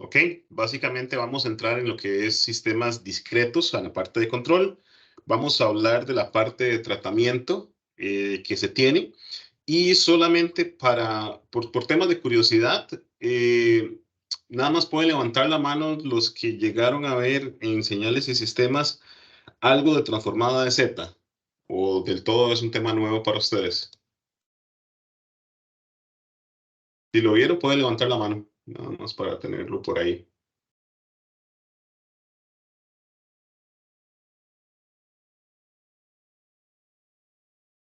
¿ok? Básicamente vamos a entrar en lo que es sistemas discretos a la parte de control. Vamos a hablar de la parte de tratamiento que se tiene. Y solamente por temas de curiosidad, nada más pueden levantar la mano los que llegaron a ver en señales y sistemas algo de transformada de Z. ¿O del todo es un tema nuevo para ustedes? Si lo vieron, pueden levantar la mano, nada más para tenerlo por ahí.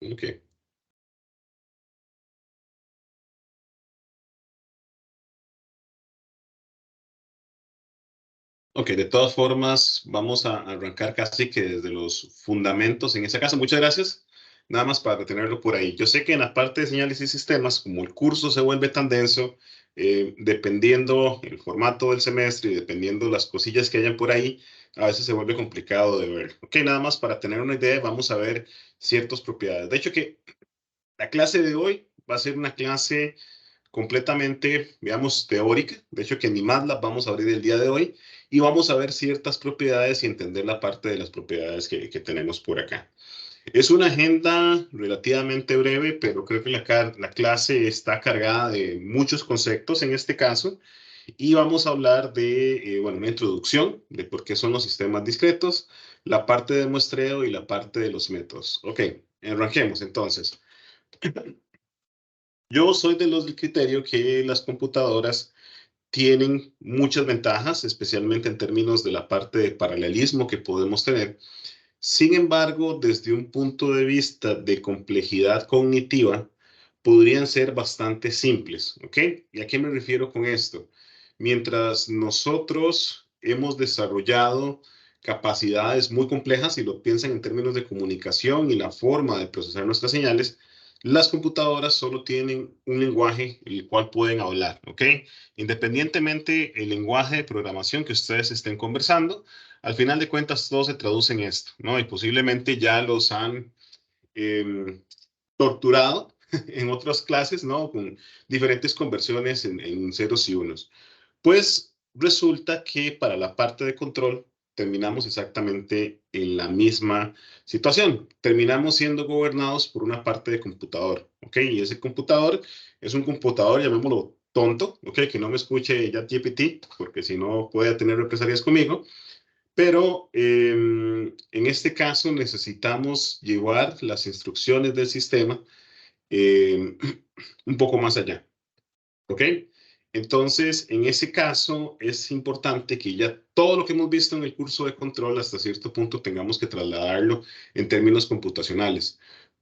Ok. Ok, de todas formas, vamos a arrancar casi que desde los fundamentos. En ese caso, muchas gracias. Nada más para tenerlo por ahí. Yo sé que en la parte de señales y sistemas, como el curso se vuelve tan denso, dependiendo el formato del semestre y dependiendo las cosillas que hayan por ahí, a veces se vuelve complicado de ver. Ok, nada más para tener una idea, vamos a ver ciertas propiedades. De hecho, que la clase de hoy va a ser una clase completamente, digamos, teórica. De hecho, que ni MATLAB vamos a abrir el día de hoy y vamos a ver ciertas propiedades y entender la parte de las propiedades que tenemos por acá. Es una agenda relativamente breve, pero creo que la clase está cargada de muchos conceptos en este caso y vamos a hablar de, bueno, una introducción de por qué son los sistemas discretos, la parte de muestreo y la parte de los métodos. Ok, arranquemos entonces. Yo soy de los del criterio que las computadoras tienen muchas ventajas, especialmente en términos de la parte de paralelismo que podemos tener. Sin embargo, desde un punto de vista de complejidad cognitiva, podrían ser bastante simples, ¿ok? ¿Y a qué me refiero con esto? Mientras nosotros hemos desarrollado capacidades muy complejas, si lo piensan en términos de comunicación y la forma de procesar nuestras señales, las computadoras solo tienen un lenguaje el cual pueden hablar, ¿ok? Independientemente el lenguaje de programación que ustedes estén conversando, al final de cuentas todo se traduce en esto, ¿no? Y posiblemente ya los han eh, torturado en otras clases, ¿no? Con diferentes conversiones en ceros y unos. Pues resulta que para la parte de control terminamos exactamente en la misma situación. Terminamos siendo gobernados por una parte de computador, ¿ok? Y ese computador es un computador, llamémoslo tonto, ¿ok? Que no me escuche ya GPT, porque si no puede tener represalias conmigo. Pero en este caso necesitamos llevar las instrucciones del sistema eh, un poco más allá. ¿Ok? Entonces, en ese caso, es importante que ya todo lo que hemos visto en el curso de control hasta cierto punto tengamos que trasladarlo en términos computacionales.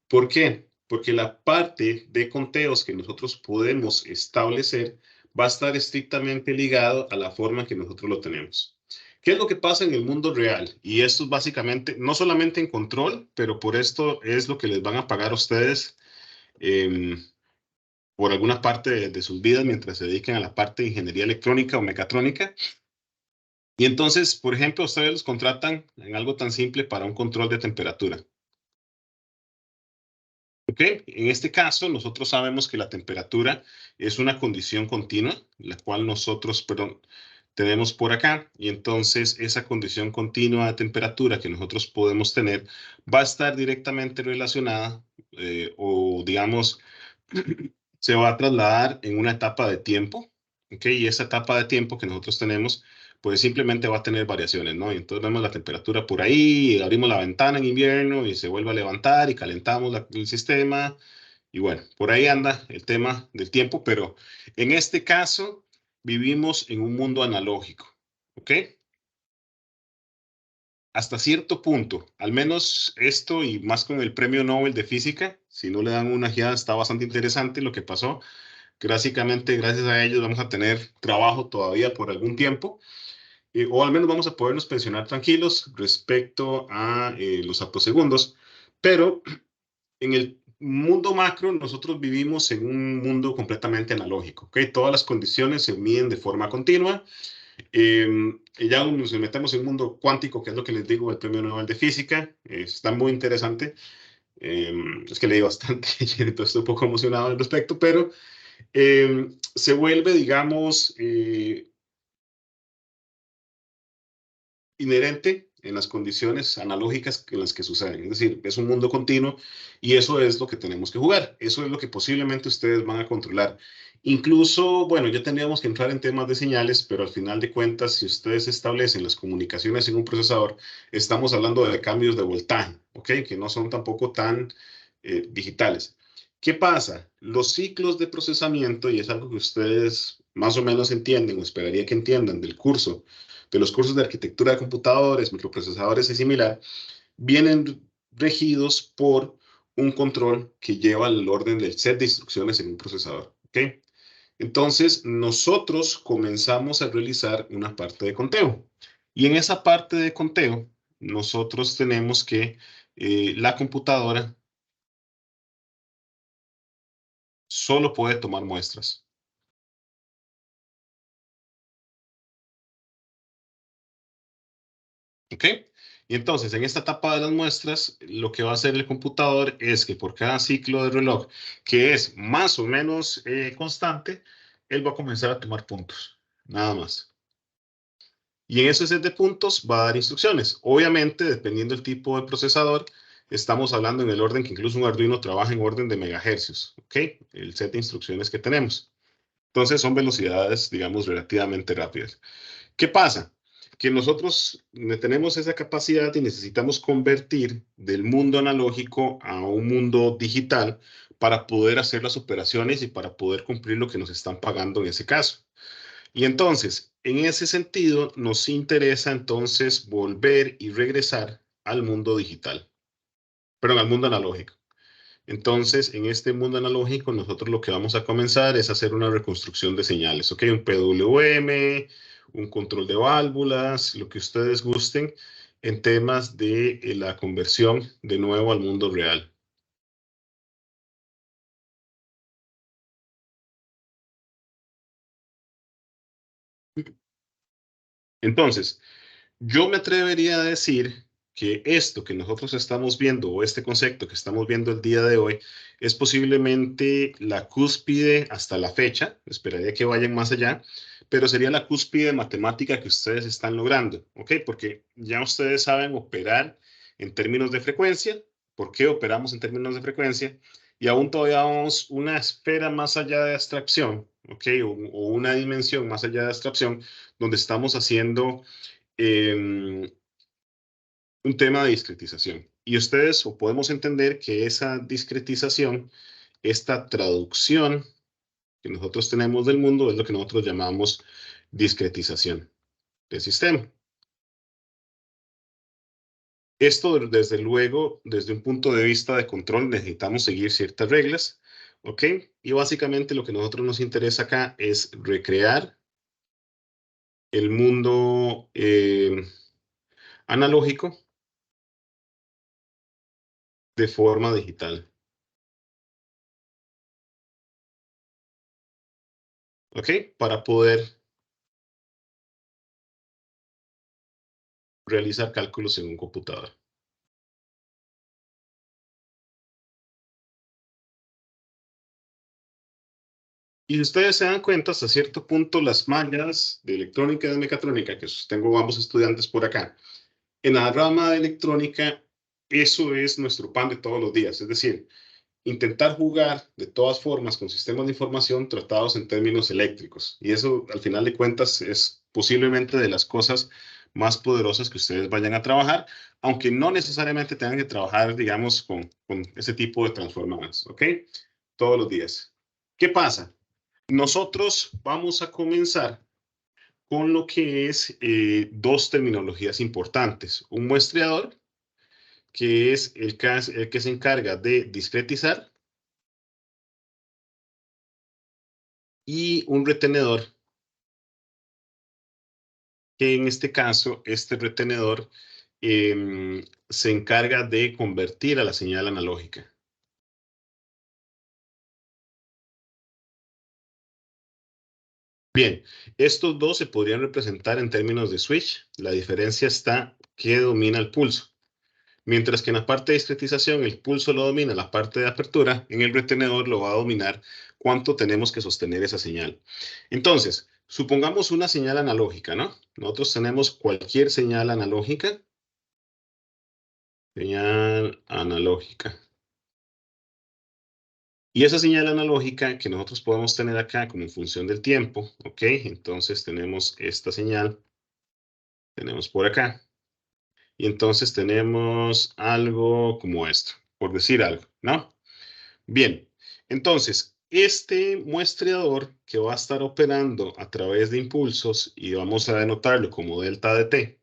¿Por qué? Porque la parte de conteos que nosotros podemos establecer va a estar estrictamente ligado a la forma en que nosotros lo tenemos. ¿Qué es lo que pasa en el mundo real? Y esto es básicamente, no solamente en control, pero por esto es lo que les van a pagar a ustedes eh, por alguna parte de sus vidas mientras se dediquen a la parte de ingeniería electrónica o mecatrónica. Y entonces, por ejemplo, ustedes los contratan en algo tan simple para un control de temperatura. ¿Ok? En este caso, nosotros sabemos que la temperatura es una condición continua, la cual nosotros, perdón, tenemos por acá. Y entonces, esa condición continua de temperatura que nosotros podemos tener va a estar directamente relacionada o, digamos, se va a trasladar en una etapa de tiempo, ¿ok? Y esa etapa de tiempo que nosotros tenemos, pues simplemente va a tener variaciones, ¿no? Y entonces vemos la temperatura por ahí, abrimos la ventana en invierno y se vuelve a levantar y calentamos el sistema. Y bueno, por ahí anda el tema del tiempo, pero en este caso vivimos en un mundo analógico, ¿ok? Hasta cierto punto, al menos esto y más con el premio Nobel de Física, si no le dan una guía, está bastante interesante lo que pasó. Básicamente, gracias a ellos vamos a tener trabajo todavía por algún tiempo, o al menos vamos a podernos pensionar tranquilos respecto a los aptosegundos. Pero en el mundo macro, nosotros vivimos en un mundo completamente analógico, ¿ok? Todas las condiciones se miden de forma continua. Ya nos metemos en un mundo cuántico, que es lo que les digo, el premio Nobel de Física. Está muy interesante. Es que leí bastante y entonces estoy un poco emocionado al respecto, pero se vuelve, digamos, inherente en las condiciones analógicas en las que suceden. Es decir, es un mundo continuo y eso es lo que tenemos que jugar. Eso es lo que posiblemente ustedes van a controlar. Incluso, bueno, ya tendríamos que entrar en temas de señales, pero al final de cuentas, si ustedes establecen las comunicaciones en un procesador, estamos hablando de cambios de voltaje, ¿ok? Que no son tampoco tan digitales. ¿Qué pasa? Los ciclos de procesamiento, y es algo que ustedes más o menos entienden, o esperaría que entiendan del curso, de los cursos de arquitectura de computadores, microprocesadores y similar, vienen regidos por un control que lleva el orden del set de instrucciones en un procesador, ¿ok? Entonces, nosotros comenzamos a realizar una parte de conteo. Y en esa parte de conteo, nosotros tenemos que la computadora solo puede tomar muestras. ¿Ok? Y entonces, en esta etapa de las muestras, lo que va a hacer el computador es que por cada ciclo de reloj, que es más o menos constante, él va a comenzar a tomar puntos, nada más. Y en ese set de puntos va a dar instrucciones. Obviamente, dependiendo del tipo de procesador, estamos hablando en el orden que incluso un Arduino trabaja en orden de megahercios, ¿ok? El set de instrucciones que tenemos. Entonces, son velocidades, digamos, relativamente rápidas. ¿Qué pasa? Que nosotros tenemos esa capacidad y necesitamos convertir del mundo analógico a un mundo digital para poder hacer las operaciones y para poder cumplir lo que nos están pagando en ese caso. Y entonces, en ese sentido, nos interesa entonces volver y regresar al mundo digital, perdón, al mundo analógico. Entonces, en este mundo analógico, nosotros lo que vamos a comenzar es hacer una reconstrucción de señales, ¿ok? Un PWM, un control de válvulas, lo que ustedes gusten en temas de la conversión de nuevo al mundo real. Entonces, yo me atrevería a decir que esto que nosotros estamos viendo o este concepto que estamos viendo el día de hoy es posiblemente la cúspide hasta la fecha, esperaría que vayan más allá, pero sería la cúspide matemática que ustedes están logrando, ¿ok? Porque ya ustedes saben operar en términos de frecuencia, ¿por qué operamos en términos de frecuencia? Y aún todavía vamos una esfera más allá de abstracción, ¿ok? O una dimensión más allá de abstracción, donde estamos haciendo eh, un tema de discretización. Y ustedes o podemos entender que esa discretización, esta traducción que nosotros tenemos del mundo es lo que nosotros llamamos discretización del sistema. Esto, desde luego, desde un punto de vista de control, necesitamos seguir ciertas reglas, ¿ok? Y básicamente lo que a nosotros nos interesa acá es recrear el mundo analógico de forma digital, ¿ok? Para poder realizar cálculos en un computador. Y si ustedes se dan cuenta, hasta cierto punto, las mallas de electrónica y de mecatrónica, que tengo ambos estudiantes por acá, en la rama de electrónica, eso es nuestro pan de todos los días. Es decir, intentar jugar de todas formas con sistemas de información tratados en términos eléctricos. Y eso, al final de cuentas, es posiblemente de las cosas más poderosas que ustedes vayan a trabajar, aunque no necesariamente tengan que trabajar, digamos, con ese tipo de transformadas, ¿ok? Todos los días. ¿Qué pasa? Nosotros vamos a comenzar con lo que es dos terminologías importantes. Un muestreador, que es el que se encarga de discretizar, y un retenedor, que en este caso, este retenedor se encarga de convertir a la señal analógica. Bien, estos dos se podrían representar en términos de switch. La diferencia está que domina el pulso. Mientras que en la parte de discretización el pulso lo domina la parte de apertura, en el retenedor lo va a dominar cuánto tenemos que sostener esa señal. Entonces, Supongamos una señal analógica, ¿no? Nosotros tenemos cualquier señal analógica. Señal analógica. Y esa señal analógica que nosotros podemos tener acá como en función del tiempo, ¿ok? Entonces tenemos esta señal, tenemos por acá. Y entonces tenemos algo como esto, por decir algo, ¿no? Bien, entonces, este muestreador que va a estar operando a través de impulsos, y vamos a denotarlo como delta de t,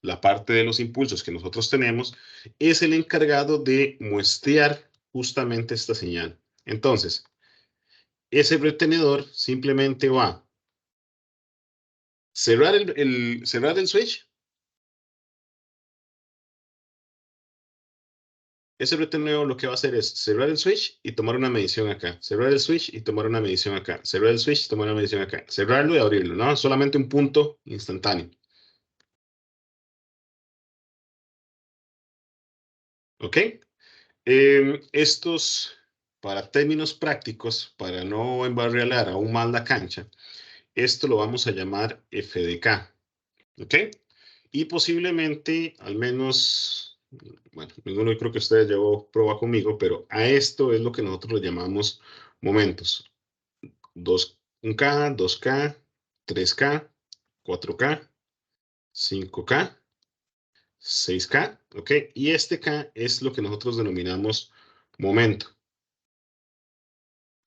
la parte de los impulsos que nosotros tenemos, es el encargado de muestrear justamente esta señal. Entonces, ese retenedor simplemente va a cerrar cerrar el switch. Ese retenedor lo que va a hacer es cerrar el switch y tomar una medición acá. Cerrar el switch y tomar una medición acá. Cerrar el switch y tomar una medición acá. Cerrarlo y abrirlo, ¿no? Solamente un punto instantáneo. ¿Ok? Estos, para términos prácticos, para no embarrialar aún más la cancha, esto lo vamos a llamar FDK. ¿Ok? Y posiblemente, al menos, bueno, ninguno creo que ustedes llevó prueba conmigo, pero a esto es lo que nosotros lo llamamos momentos. 1K, 2K, 3K, 4K, 5K, 6K, ¿ok? Y este K es lo que nosotros denominamos momento.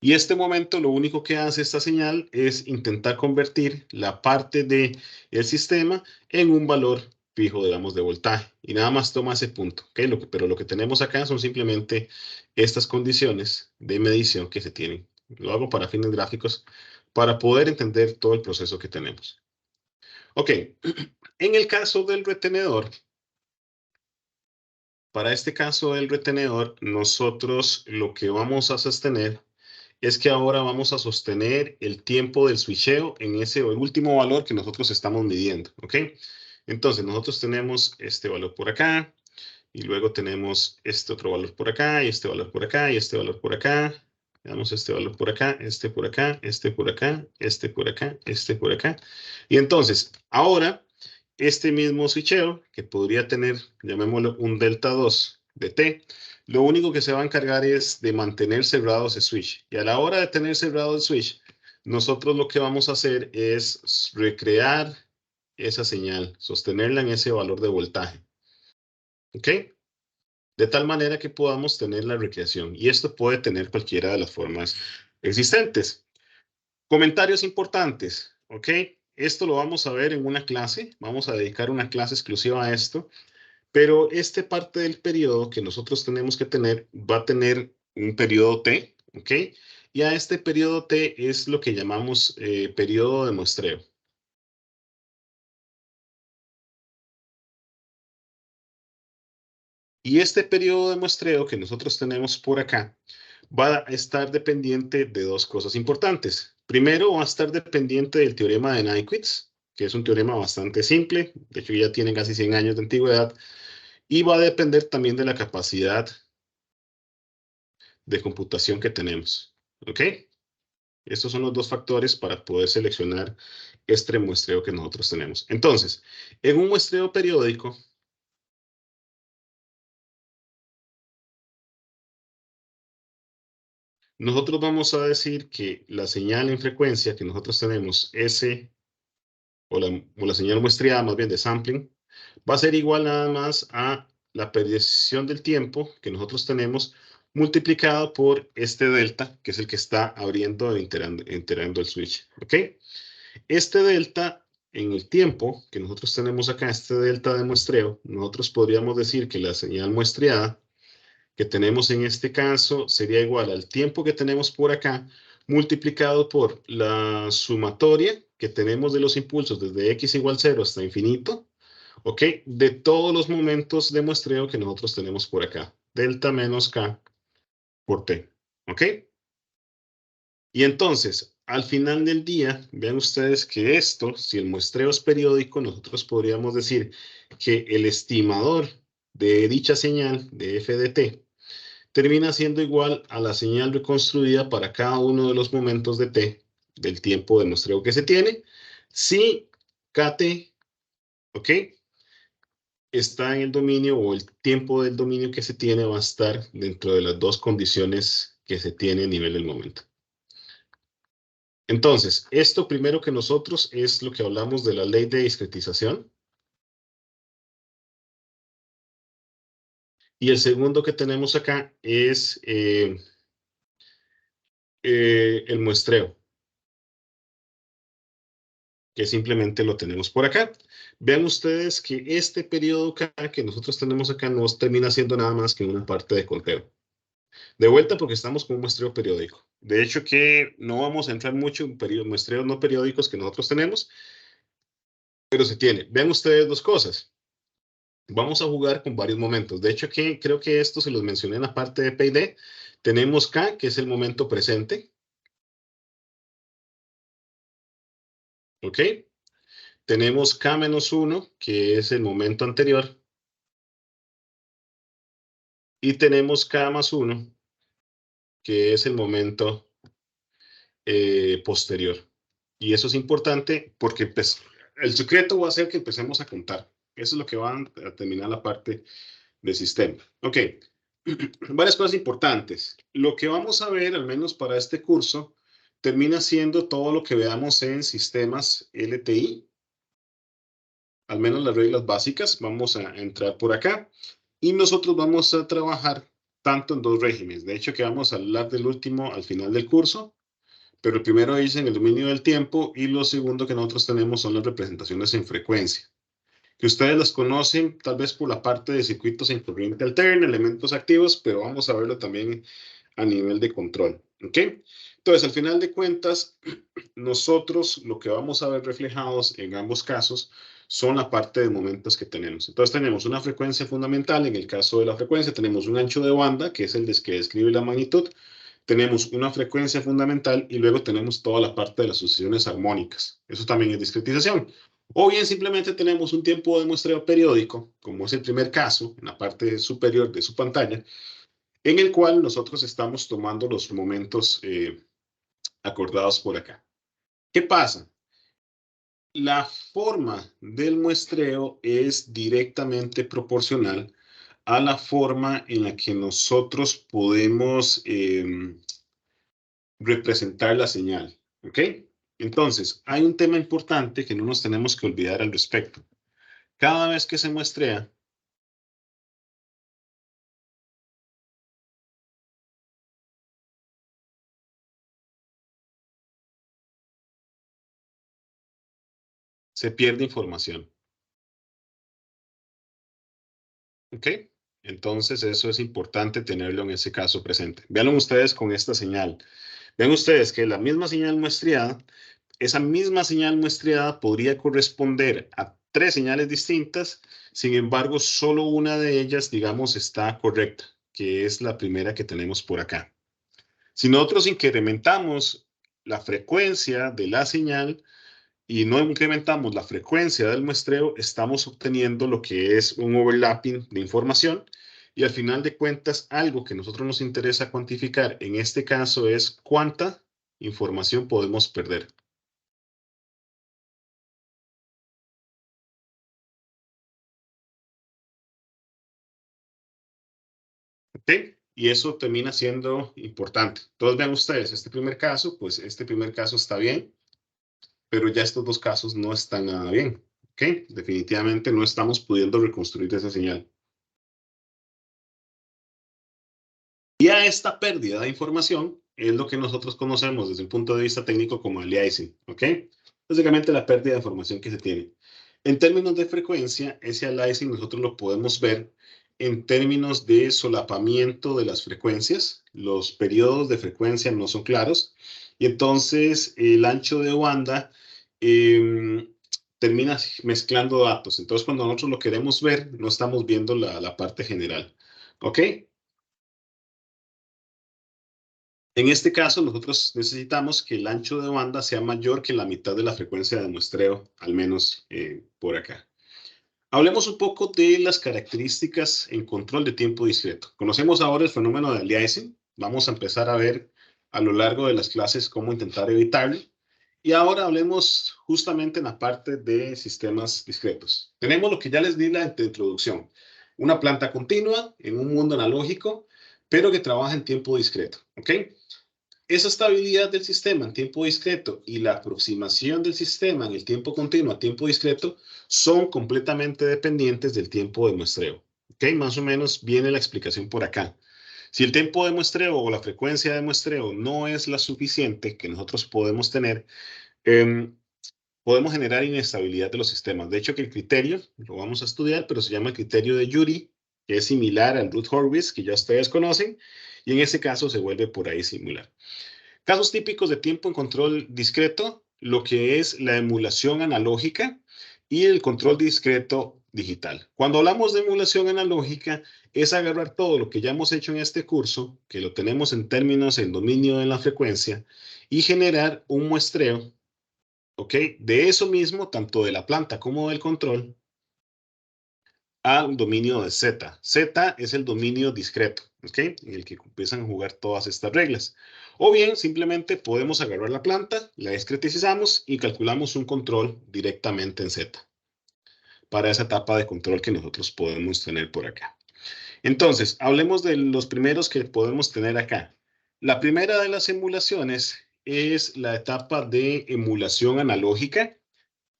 Y este momento lo único que hace esta señal es intentar convertir la parte del sistema en un valor fijo, digamos, de voltaje. Y nada más toma ese punto. ¿Okay? Pero lo que tenemos acá son simplemente estas condiciones de medición que se tienen. Lo hago para fines gráficos para poder entender todo el proceso que tenemos. Ok, en el caso del retenedor, para este caso del retenedor, nosotros lo que vamos a sostener es que ahora vamos a sostener el tiempo del switcheo en ese último valor que nosotros estamos midiendo, ¿ok? Entonces, nosotros tenemos este valor por acá, y luego tenemos este otro valor por acá, y este valor por acá, y este valor por acá. Veamos este valor por acá, este por acá, este por acá, este por acá, este por acá. Y entonces, ahora, este mismo switcheo, que podría tener, llamémoslo, un delta 2 de t, lo único que se va a encargar es de mantener cerrado ese switch. Y a la hora de tener cerrado el switch, nosotros lo que vamos a hacer es recrear esa señal, sostenerla en ese valor de voltaje. ¿Ok? De tal manera que podamos tener la recreación. Y esto puede tener cualquiera de las formas existentes. Comentarios importantes, ¿ok? Esto lo vamos a ver en una clase. Vamos a dedicar una clase exclusiva a esto. Pero esta parte del periodo que nosotros tenemos que tener va a tener un periodo T, ¿ok? Y a este periodo T es lo que llamamos periodo de muestreo. Y este periodo de muestreo que nosotros tenemos por acá va a estar dependiente de dos cosas importantes. Primero, va a estar dependiente del teorema de Nyquist, que es un teorema bastante simple, de hecho ya tiene casi 100 años de antigüedad, y va a depender también de la capacidad de computación que tenemos. ¿Ok? Estos son los dos factores para poder seleccionar este muestreo que nosotros tenemos. Entonces, en un muestreo periódico, nosotros vamos a decir que la señal en frecuencia que nosotros tenemos, S, o la señal muestreada más bien de sampling, va a ser igual nada más a la periodización del tiempo que nosotros tenemos multiplicado por este delta, que es el que está abriendo e enterando el switch. ¿Ok? Este delta en el tiempo que nosotros tenemos acá, este delta de muestreo, nosotros podríamos decir que la señal muestreada que tenemos en este caso sería igual al tiempo que tenemos por acá multiplicado por la sumatoria que tenemos de los impulsos desde x igual 0 hasta infinito, ¿ok? De todos los momentos de muestreo que nosotros tenemos por acá. Delta menos k por t, ¿ok? Y entonces, al final del día, vean ustedes que esto, si el muestreo es periódico, nosotros podríamos decir que el estimador de dicha señal de f de t termina siendo igual a la señal reconstruida para cada uno de los momentos de t del tiempo de muestreo que se tiene. Si Kate, ¿ok?, está en el dominio o el tiempo del dominio que se tiene va a estar dentro de las dos condiciones que se tiene a nivel del momento. Entonces, esto primero que nosotros es lo que hablamos de la ley de discretización. Y el segundo que tenemos acá es el muestreo, que simplemente lo tenemos por acá. Vean ustedes que este periodo acá que nosotros tenemos acá no termina siendo nada más que una parte de conteo. De vuelta porque estamos con un muestreo periódico. De hecho que no vamos a entrar mucho en muestreos no periódicos que nosotros tenemos, pero se tiene. Vean ustedes dos cosas. Vamos a jugar con varios momentos. De hecho que creo que esto se los mencioné en la parte de P&D. Tenemos K, que es el momento presente. ¿Ok? Tenemos K-1, que es el momento anterior. Y tenemos K+1, que es el momento posterior. Y eso es importante porque pues, el secreto va a ser que empecemos a contar. Eso es lo que va a terminar la parte de sistema. Ok, varias cosas importantes. Lo que vamos a ver, al menos para este curso, termina siendo todo lo que veamos en sistemas LTI, al menos las reglas básicas. Vamos a entrar por acá y nosotros vamos a trabajar tanto en dos regímenes. De hecho, que vamos a hablar del último al final del curso, pero el primero dice en el dominio del tiempo y lo segundo que nosotros tenemos son las representaciones en frecuencia, que ustedes las conocen tal vez por la parte de circuitos en corriente alterna, elementos activos, pero vamos a verlo también a nivel de control. ¿Ok? Entonces, al final de cuentas, nosotros lo que vamos a ver reflejados en ambos casos son la parte de momentos que tenemos. Entonces, tenemos una frecuencia fundamental. En el caso de la frecuencia, tenemos un ancho de banda, que es el que describe la magnitud. Tenemos una frecuencia fundamental y luego tenemos toda la parte de las sucesiones armónicas. Eso también es discretización. O bien simplemente tenemos un tiempo de muestreo periódico, como es el primer caso, en la parte superior de su pantalla, en el cual nosotros estamos tomando los momentos acordados por acá. ¿Qué pasa? La forma del muestreo es directamente proporcional a la forma en la que nosotros podemos representar la señal. ¿Ok? Entonces, hay un tema importante que no nos tenemos que olvidar al respecto. Cada vez que se muestrea, se pierde información. ¿Ok? Entonces, eso es importante tenerlo en ese caso presente. Vean ustedes con esta señal. Ven ustedes que la misma señal muestreada, esa misma señal muestreada podría corresponder a tres señales distintas, sin embargo, solo una de ellas, digamos, está correcta, que es la primera que tenemos por acá. Si nosotros incrementamos la frecuencia de la señal y no incrementamos la frecuencia del muestreo, estamos obteniendo lo que es un overlapping de información. Y al final de cuentas, algo que a nosotros nos interesa cuantificar en este caso es cuánta información podemos perder. ¿Ok? Y eso termina siendo importante. Entonces vean ustedes, este primer caso, pues este primer caso está bien, pero ya estos dos casos no están nada bien. ¿Ok? Definitivamente no estamos pudiendo reconstruir esa señal. Y a esta pérdida de información es lo que nosotros conocemos desde un punto de vista técnico como aliasing, ¿ok? Básicamente la pérdida de información que se tiene. En términos de frecuencia, ese aliasing nosotros lo podemos ver en términos de solapamiento de las frecuencias. Los periodos de frecuencia no son claros y entonces el ancho de banda termina mezclando datos. Entonces cuando nosotros lo queremos ver, no estamos viendo la parte general, ¿ok? En este caso, nosotros necesitamos que el ancho de banda sea mayor que la mitad de la frecuencia de muestreo, al menos por acá. Hablemos un poco de las características en control de tiempo discreto. Conocemos ahora el fenómeno de aliasing. Vamos a empezar a ver a lo largo de las clases cómo intentar evitarlo. Y ahora hablemos justamente en la parte de sistemas discretos. Tenemos lo que ya les di la introducción. Una planta continua en un mundo analógico, pero que trabaja en tiempo discreto. ¿Ok? Esa estabilidad del sistema en tiempo discreto y la aproximación del sistema en el tiempo continuo a tiempo discreto son completamente dependientes del tiempo de muestreo. ¿Ok? Más o menos viene la explicación por acá. Si el tiempo de muestreo o la frecuencia de muestreo no es la suficiente que nosotros podemos tener, eh, podemos generar inestabilidad de los sistemas. De hecho, que el criterio, lo vamos a estudiar, pero se llama el criterio de Yuri, que es similar al Routh-Horwitz, que ya ustedes conocen, y en ese caso se vuelve por ahí similar. Casos típicos de tiempo en control discreto, lo que es la emulación analógica y el control discreto digital. Cuando hablamos de emulación analógica, es agarrar todo lo que ya hemos hecho en este curso, que lo tenemos en términos en dominio de la frecuencia, y generar un muestreo, ¿ok? De eso mismo, tanto de la planta como del control, a un dominio de Z. Z es el dominio discreto, ¿ok? En el que empiezan a jugar todas estas reglas. O bien, simplemente podemos agarrar la planta, la discretizamos y calculamos un control directamente en Z para esa etapa de control que nosotros podemos tener por acá. Entonces, hablemos de los primeros que podemos tener acá. La primera de las emulaciones es la etapa de emulación analógica.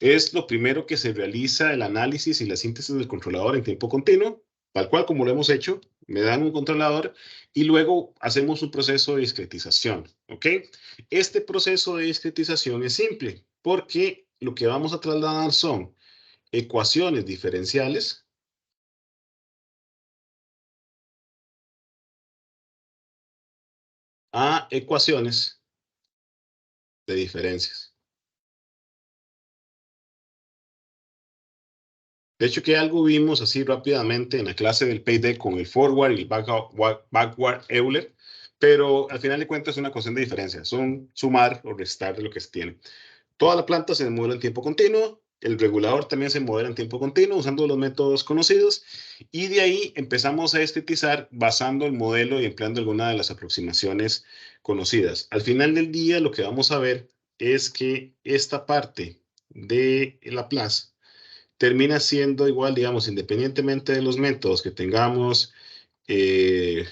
Es lo primero que se realiza el análisis y la síntesis del controlador en tiempo continuo, tal cual como lo hemos hecho. Me dan un controlador y luego hacemos un proceso de discretización, ¿ok? Este proceso de discretización es simple porque lo que vamos a trasladar son ecuaciones diferenciales a ecuaciones de diferencias. De hecho, que algo vimos así rápidamente en la clase del Payday con el forward y el backward Euler, pero al final de cuentas es una cuestión de diferencia, son sumar o restar de lo que se tiene. Toda la planta se modela en tiempo continuo, el regulador también se modela en tiempo continuo usando los métodos conocidos y de ahí empezamos a estetizar basando el modelo y empleando alguna de las aproximaciones conocidas. Al final del día lo que vamos a ver es que esta parte de Laplace termina siendo igual, digamos, independientemente de los métodos que tengamos, eh,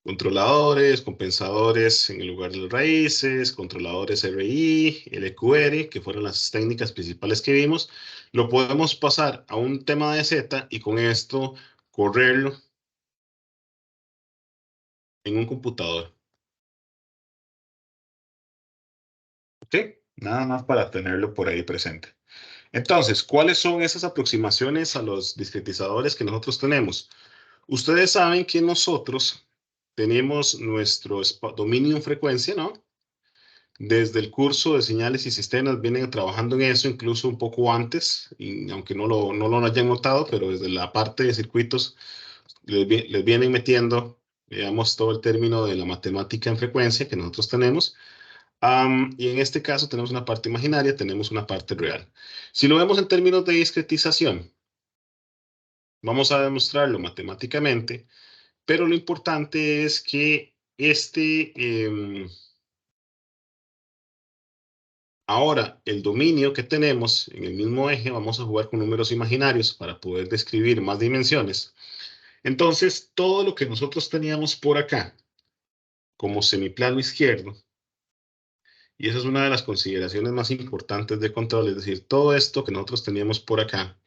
controladores, compensadores en el lugar de las raíces, controladores RI, LQR, que fueron las técnicas principales que vimos, lo podemos pasar a un tema de Z y con esto correrlo en un computador. ¿Ok? Nada más para tenerlo por ahí presente. Entonces, ¿cuáles son esas aproximaciones a los discretizadores que nosotros tenemos? Ustedes saben que nosotros tenemos nuestro dominio en frecuencia, ¿no? Desde el curso de señales y sistemas vienen trabajando en eso, incluso un poco antes, y aunque no lo hayan notado, pero desde la parte de circuitos les vienen metiendo, digamos, todo el término de la matemática en frecuencia que nosotros tenemos. Y en este caso tenemos una parte imaginaria, tenemos una parte real. Si lo vemos en términos de discretización, vamos a demostrarlo matemáticamente, pero lo importante es que ahora el dominio que tenemos en el mismo eje, vamos a jugar con números imaginarios para poder describir más dimensiones. Entonces, todo lo que nosotros teníamos por acá como semiplano izquierdo, y esa es una de las consideraciones más importantes de control, es decir, todo esto que nosotros teníamos por acá,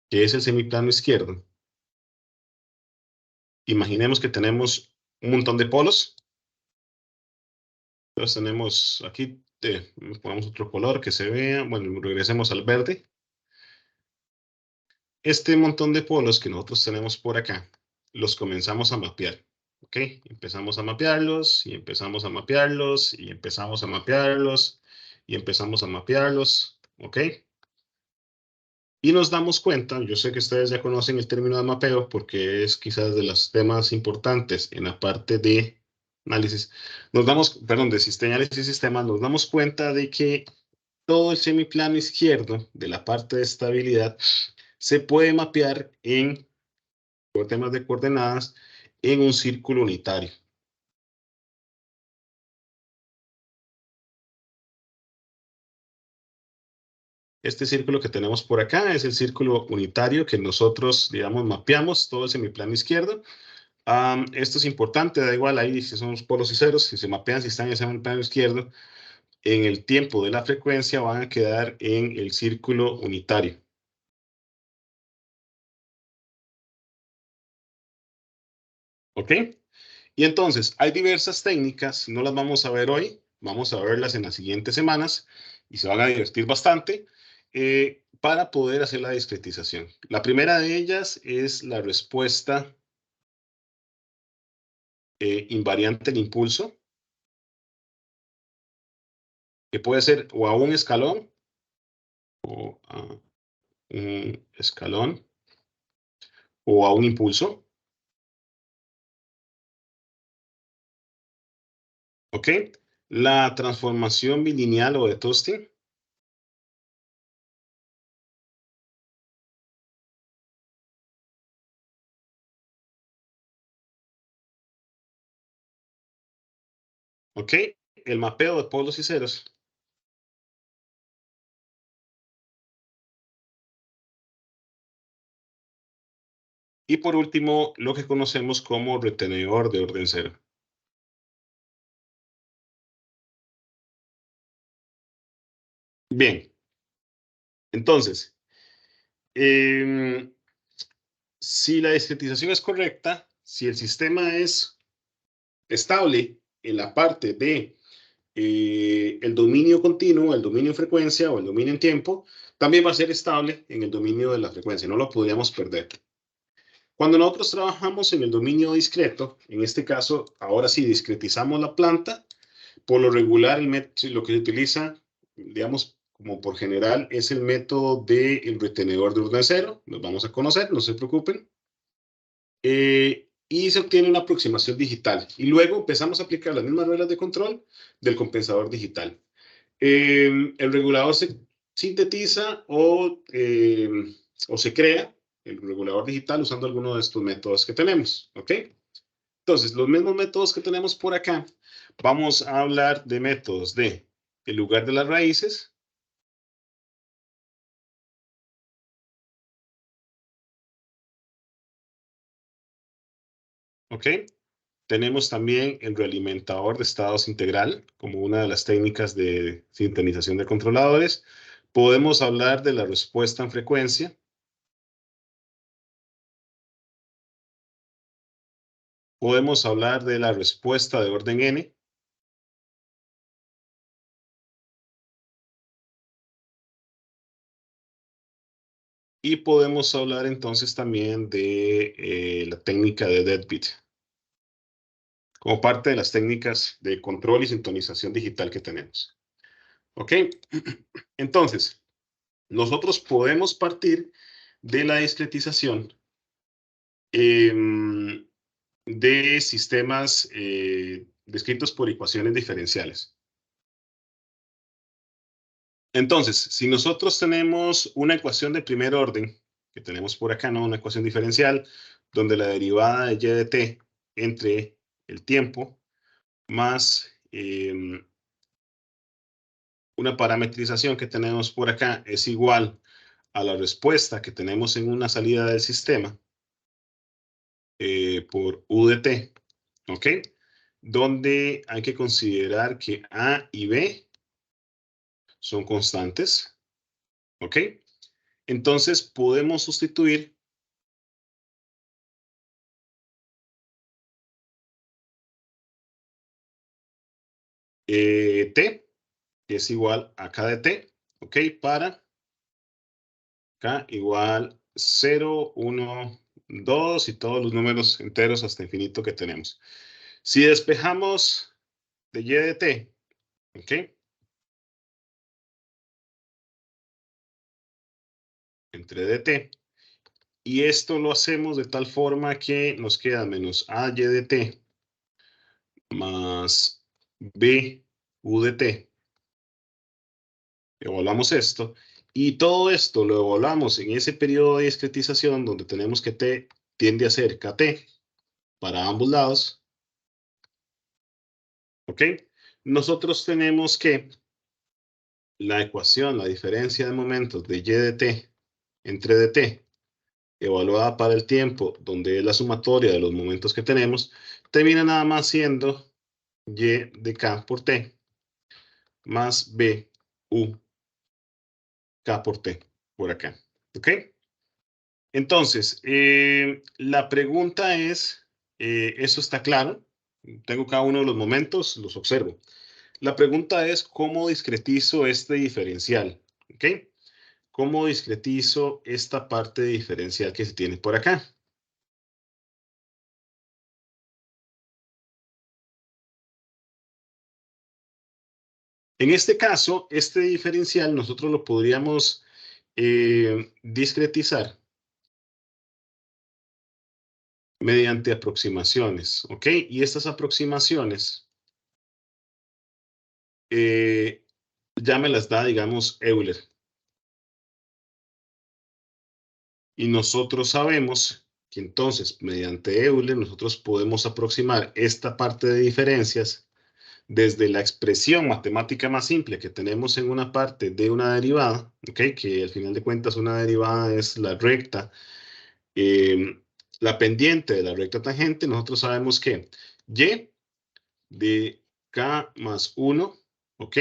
que es el semiplano izquierdo, imaginemos que tenemos un montón de polos. Entonces tenemos aquí, pongamos otro color que se vea. Bueno, regresemos al verde. Este montón de polos que nosotros tenemos por acá, los comenzamos a mapear. ¿Ok? Empezamos a mapearlos y empezamos a mapearlos y empezamos a mapearlos y empezamos a mapearlos. ¿Ok? Y nos damos cuenta, yo sé que ustedes ya conocen el término de mapeo porque es quizás de los temas importantes en la parte de análisis. Perdón, de señales y sistemas, nos damos cuenta de que todo el semiplano izquierdo de la parte de estabilidad se puede mapear por temas de coordenadas en un círculo unitario. Este círculo que tenemos por acá es el círculo unitario que nosotros, digamos, mapeamos todo el semiplano izquierdo. Esto es importante, da igual ahí si son los polos y ceros, si se mapean, si están en el semiplano izquierdo, en el tiempo de la frecuencia van a quedar en el círculo unitario. ¿Ok? Y entonces, hay diversas técnicas, no las vamos a ver hoy, vamos a verlas en las siguientes semanas y se van a divertir bastante para poder hacer la discretización. La primera de ellas es la respuesta invariante del impulso, que puede ser o a un escalón o a un escalón o a un impulso. ¿Ok? La transformación bilineal o de Tosti. ¿Ok? El mapeo de polos y ceros. Y por último, lo que conocemos como retenedor de orden cero. Bien, entonces, si la discretización es correcta, si el sistema es estable en la parte de el dominio continuo, el dominio en frecuencia o el dominio en tiempo, también va a ser estable en el dominio de la frecuencia, no lo podríamos perder. Cuando nosotros trabajamos en el dominio discreto, en este caso, ahora sí discretizamos la planta, por lo regular lo que se utiliza, digamos, como por general, es el método del retenedor de orden cero, los vamos a conocer, no se preocupen, y se obtiene una aproximación digital. Y luego empezamos a aplicar las mismas reglas de control del compensador digital. El regulador se sintetiza o se crea el regulador digital usando alguno de estos métodos que tenemos, ¿ok? Entonces, los mismos métodos que tenemos por acá, vamos a hablar de métodos de el lugar de las raíces, ¿ok? Tenemos también el realimentador de estados integral como una de las técnicas de sintonización de controladores. Podemos hablar de la respuesta en frecuencia. Podemos hablar de la respuesta de orden n. Y podemos hablar entonces también de la técnica de deadbeat, como parte de las técnicas de control y sintonización digital que tenemos. ¿Ok? Entonces, nosotros podemos partir de la discretización de sistemas descritos por ecuaciones diferenciales. Entonces, si nosotros tenemos una ecuación de primer orden, que tenemos por acá, ¿no? Una ecuación diferencial, donde la derivada de y de t entre el tiempo más una parametrización que tenemos por acá es igual a la respuesta que tenemos en una salida del sistema por u de t, ¿ok? Donde hay que considerar que a y b son constantes, ¿ok? Entonces podemos sustituir t, que es igual a k de t, ¿ok? Para k igual 0, 1, 2 y todos los números enteros hasta infinito que tenemos. Si despejamos de y de t, ¿ok? Entre dt. Y esto lo hacemos de tal forma que nos queda menos a y de t más b u de t. Evaluamos esto. Y todo esto lo evaluamos en ese periodo de discretización donde tenemos que t tiende a ser kt para ambos lados. ¿Ok? Nosotros tenemos que la ecuación, la diferencia de momentos de y de t entre dt, evaluada para el tiempo, donde es la sumatoria de los momentos que tenemos, termina nada más siendo y de k por t más b u k por t, por acá. ¿Ok? Entonces, la pregunta es, ¿eso está claro? Tengo cada uno de los momentos, los observo. La pregunta es, ¿cómo discretizo este diferencial? ¿Ok? ¿Cómo discretizo esta parte diferencial que se tiene por acá? En este caso, este diferencial nosotros lo podríamos discretizar mediante aproximaciones, ¿ok? Y estas aproximaciones ya me las da, digamos, Euler. Y nosotros sabemos que entonces, mediante Euler, nosotros podemos aproximar esta parte de diferencias desde la expresión matemática más simple que tenemos en una parte de una derivada, ¿okay? Que al final de cuentas una derivada es la recta, la pendiente de la recta tangente. Nosotros sabemos que y de k más 1, ¿ok?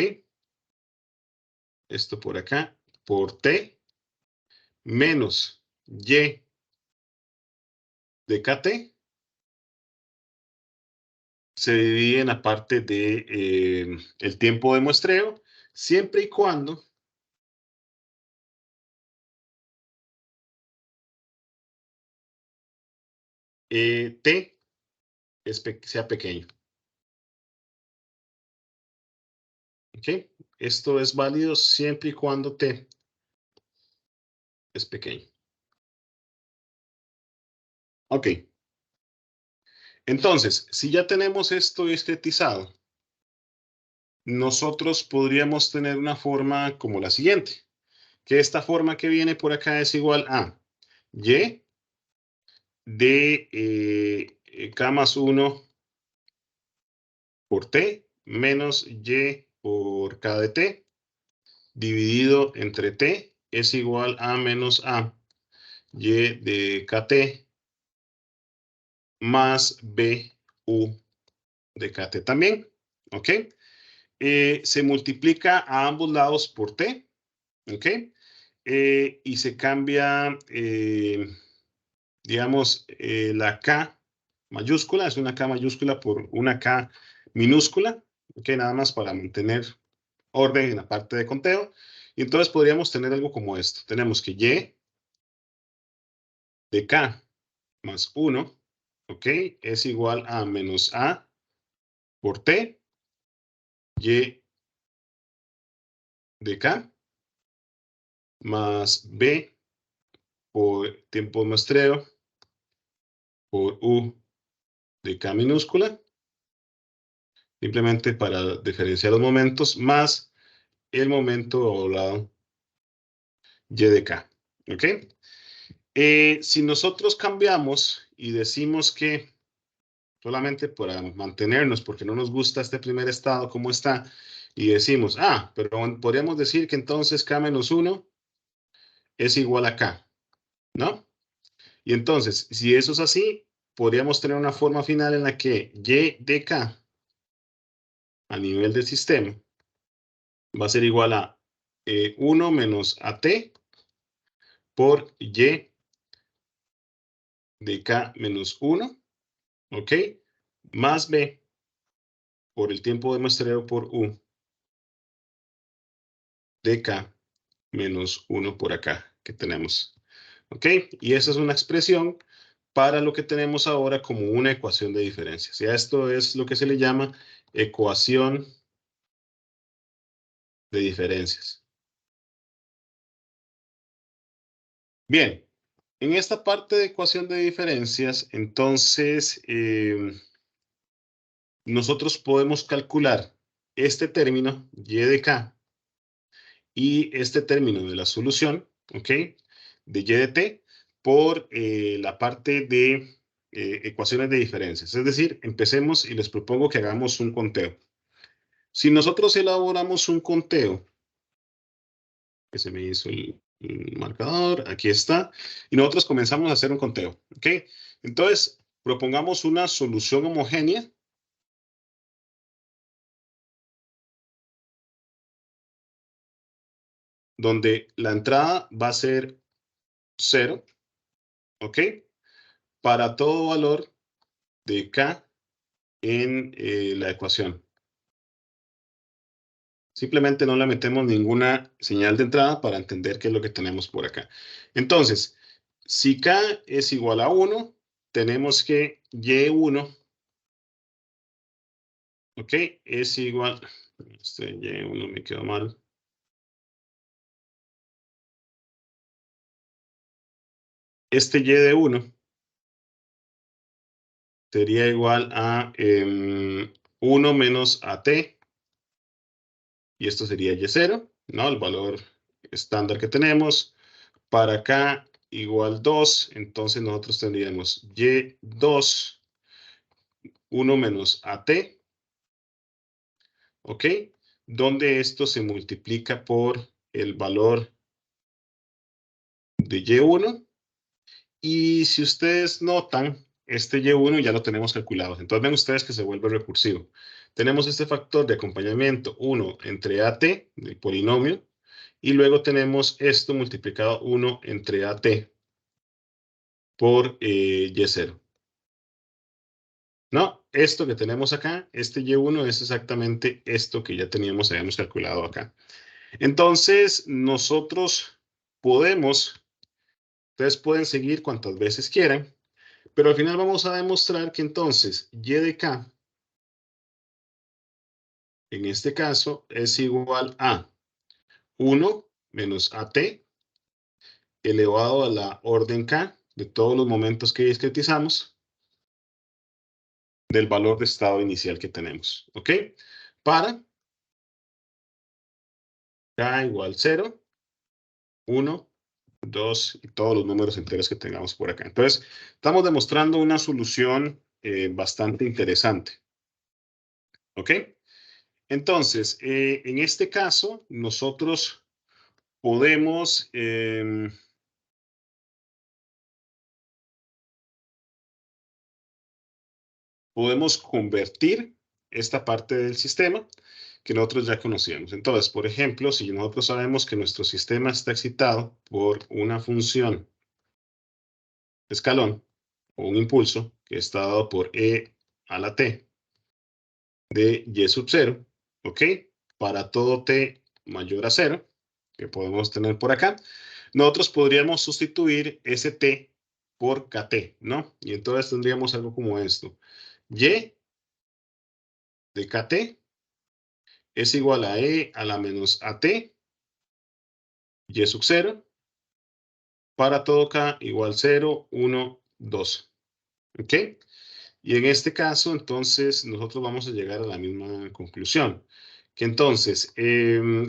Esto por acá, por t, menos y de kt, se divide en la parte de el tiempo de muestreo, siempre y cuando t sea pequeño. ¿Ok? Esto es válido siempre y cuando t es pequeño. Ok. Entonces, si ya tenemos esto discretizado, nosotros podríamos tener una forma como la siguiente, que esta forma que viene por acá es igual a y de k más 1 por t menos y por k de t dividido entre t es igual a menos a y de kt más b u de kt también. ¿Ok? Se multiplica a ambos lados por t. ¿Ok? Y se cambia, digamos, la K mayúscula, es una K mayúscula por una K minúscula, ¿ok? Nada más para mantener orden en la parte de conteo. Y entonces podríamos tener algo como esto. Tenemos que Y de K más 1, ¿ok? Es igual a menos A por T, Y de K más B por tiempo de muestreo por U de K minúscula, simplemente para diferenciar los momentos, más el momento doblado y de k. ¿Ok? Si nosotros cambiamos y decimos que solamente para mantenernos, porque no nos gusta este primer estado como está, y decimos, pero podríamos decir que entonces k menos 1 es igual a k, ¿no? Y entonces, si eso es así, podríamos tener una forma final en la que y de k a nivel del sistema va a ser igual a 1 menos at por y de k menos 1, ¿ok? Más b por el tiempo de muestreo por u de k menos 1 por acá que tenemos, ¿ok? Y esa es una expresión para lo que tenemos ahora como una ecuación de diferencias. Ya esto es lo que se le llama ecuación de diferencias. Bien, en esta parte de ecuación de diferencias, entonces, nosotros podemos calcular este término y de k y este término de la solución, ¿ok? De y de t por la parte de ecuaciones de diferencias. Es decir, empecemos y les propongo que hagamos un conteo. Si nosotros elaboramos un conteo que se me hizo el marcador, aquí está, y nosotros comenzamos a hacer un conteo, ¿ok? Entonces, propongamos una solución homogénea donde la entrada va a ser 0, ¿ok? Para todo valor de K en la ecuación. Simplemente no le metemos ninguna señal de entrada para entender qué es lo que tenemos por acá. Entonces, si K es igual a 1, tenemos que Y1, ¿ok? Es igual, este Y1 me quedó mal. Este Y de 1 sería igual a 1 menos AT, y esto sería Y0, ¿no? El valor estándar que tenemos. Para acá igual 2, entonces nosotros tendríamos Y2, 1 menos AT, ¿ok? Donde esto se multiplica por el valor de Y1. Y si ustedes notan, este Y1 ya lo tenemos calculado. Entonces ven ustedes que se vuelve recursivo. Tenemos este factor de acompañamiento 1 entre AT, del polinomio, y luego tenemos esto multiplicado 1 entre AT por Y0. No, esto que tenemos acá, este Y1 es exactamente esto que ya habíamos calculado acá. Entonces, nosotros podemos, ustedes pueden seguir cuantas veces quieran, pero al final vamos a demostrar que entonces Y de K, en este caso, es igual a 1 menos AT elevado a la orden K de todos los momentos que discretizamos del valor de estado inicial que tenemos, ¿ok? Para K igual 0, 1, 2 y todos los números enteros que tengamos por acá. Entonces, estamos demostrando una solución bastante interesante, ¿ok? Entonces, en este caso, nosotros podemos, podemos convertir esta parte del sistema que nosotros ya conocíamos. Entonces, por ejemplo, si nosotros sabemos que nuestro sistema está excitado por una función escalón o un impulso que está dado por E a la T de Y sub 0, ¿ok? Para todo T mayor a 0, que podemos tener por acá, nosotros podríamos sustituir ese T por KT, ¿no? Y entonces tendríamos algo como esto. Y de KT es igual a E a la menos AT, Y sub 0, para todo K igual 0, 1, 2, ¿ok? Y en este caso, entonces, nosotros vamos a llegar a la misma conclusión. Que entonces,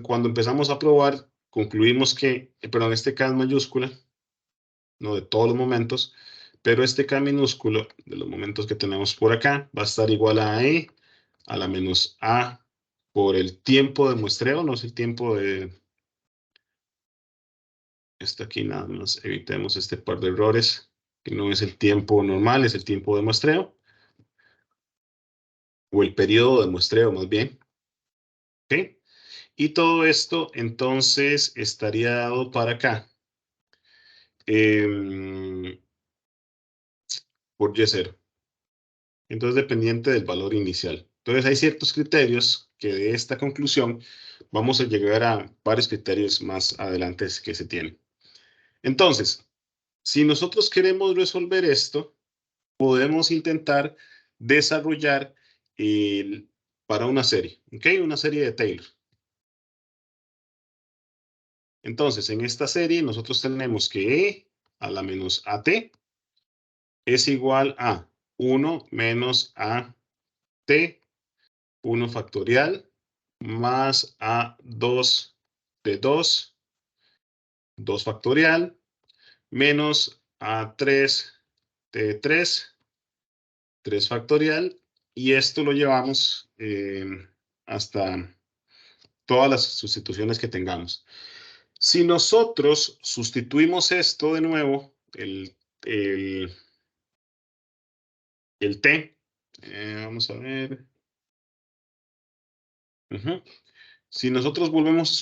cuando empezamos a probar, concluimos que, perdón, este K es mayúscula, no de todos los momentos, pero este K minúsculo de los momentos que tenemos por acá va a estar igual a E a la menos A por el tiempo de muestreo, no es el tiempo de... Esto aquí nada más, evitemos este par de errores, que no es el tiempo normal, es el tiempo de muestreo, o el periodo de muestreo más bien, ¿ok? Y todo esto entonces estaría dado para acá por Y0. Entonces dependiente del valor inicial. Entonces hay ciertos criterios que de esta conclusión vamos a llegar a varios criterios más adelante que se tienen. Entonces, si nosotros queremos resolver esto, podemos intentar desarrollar para una serie, ¿ok? Una serie de Taylor. Entonces, en esta serie nosotros tenemos que E a la menos AT es igual a 1 menos AT, 1 factorial, más A2 de 2, 2 factorial, menos A3 de 3, 3 factorial, y esto lo llevamos hasta todas las sustituciones que tengamos. Si nosotros sustituimos esto de nuevo, el t, vamos a ver. Si nosotros volvemos a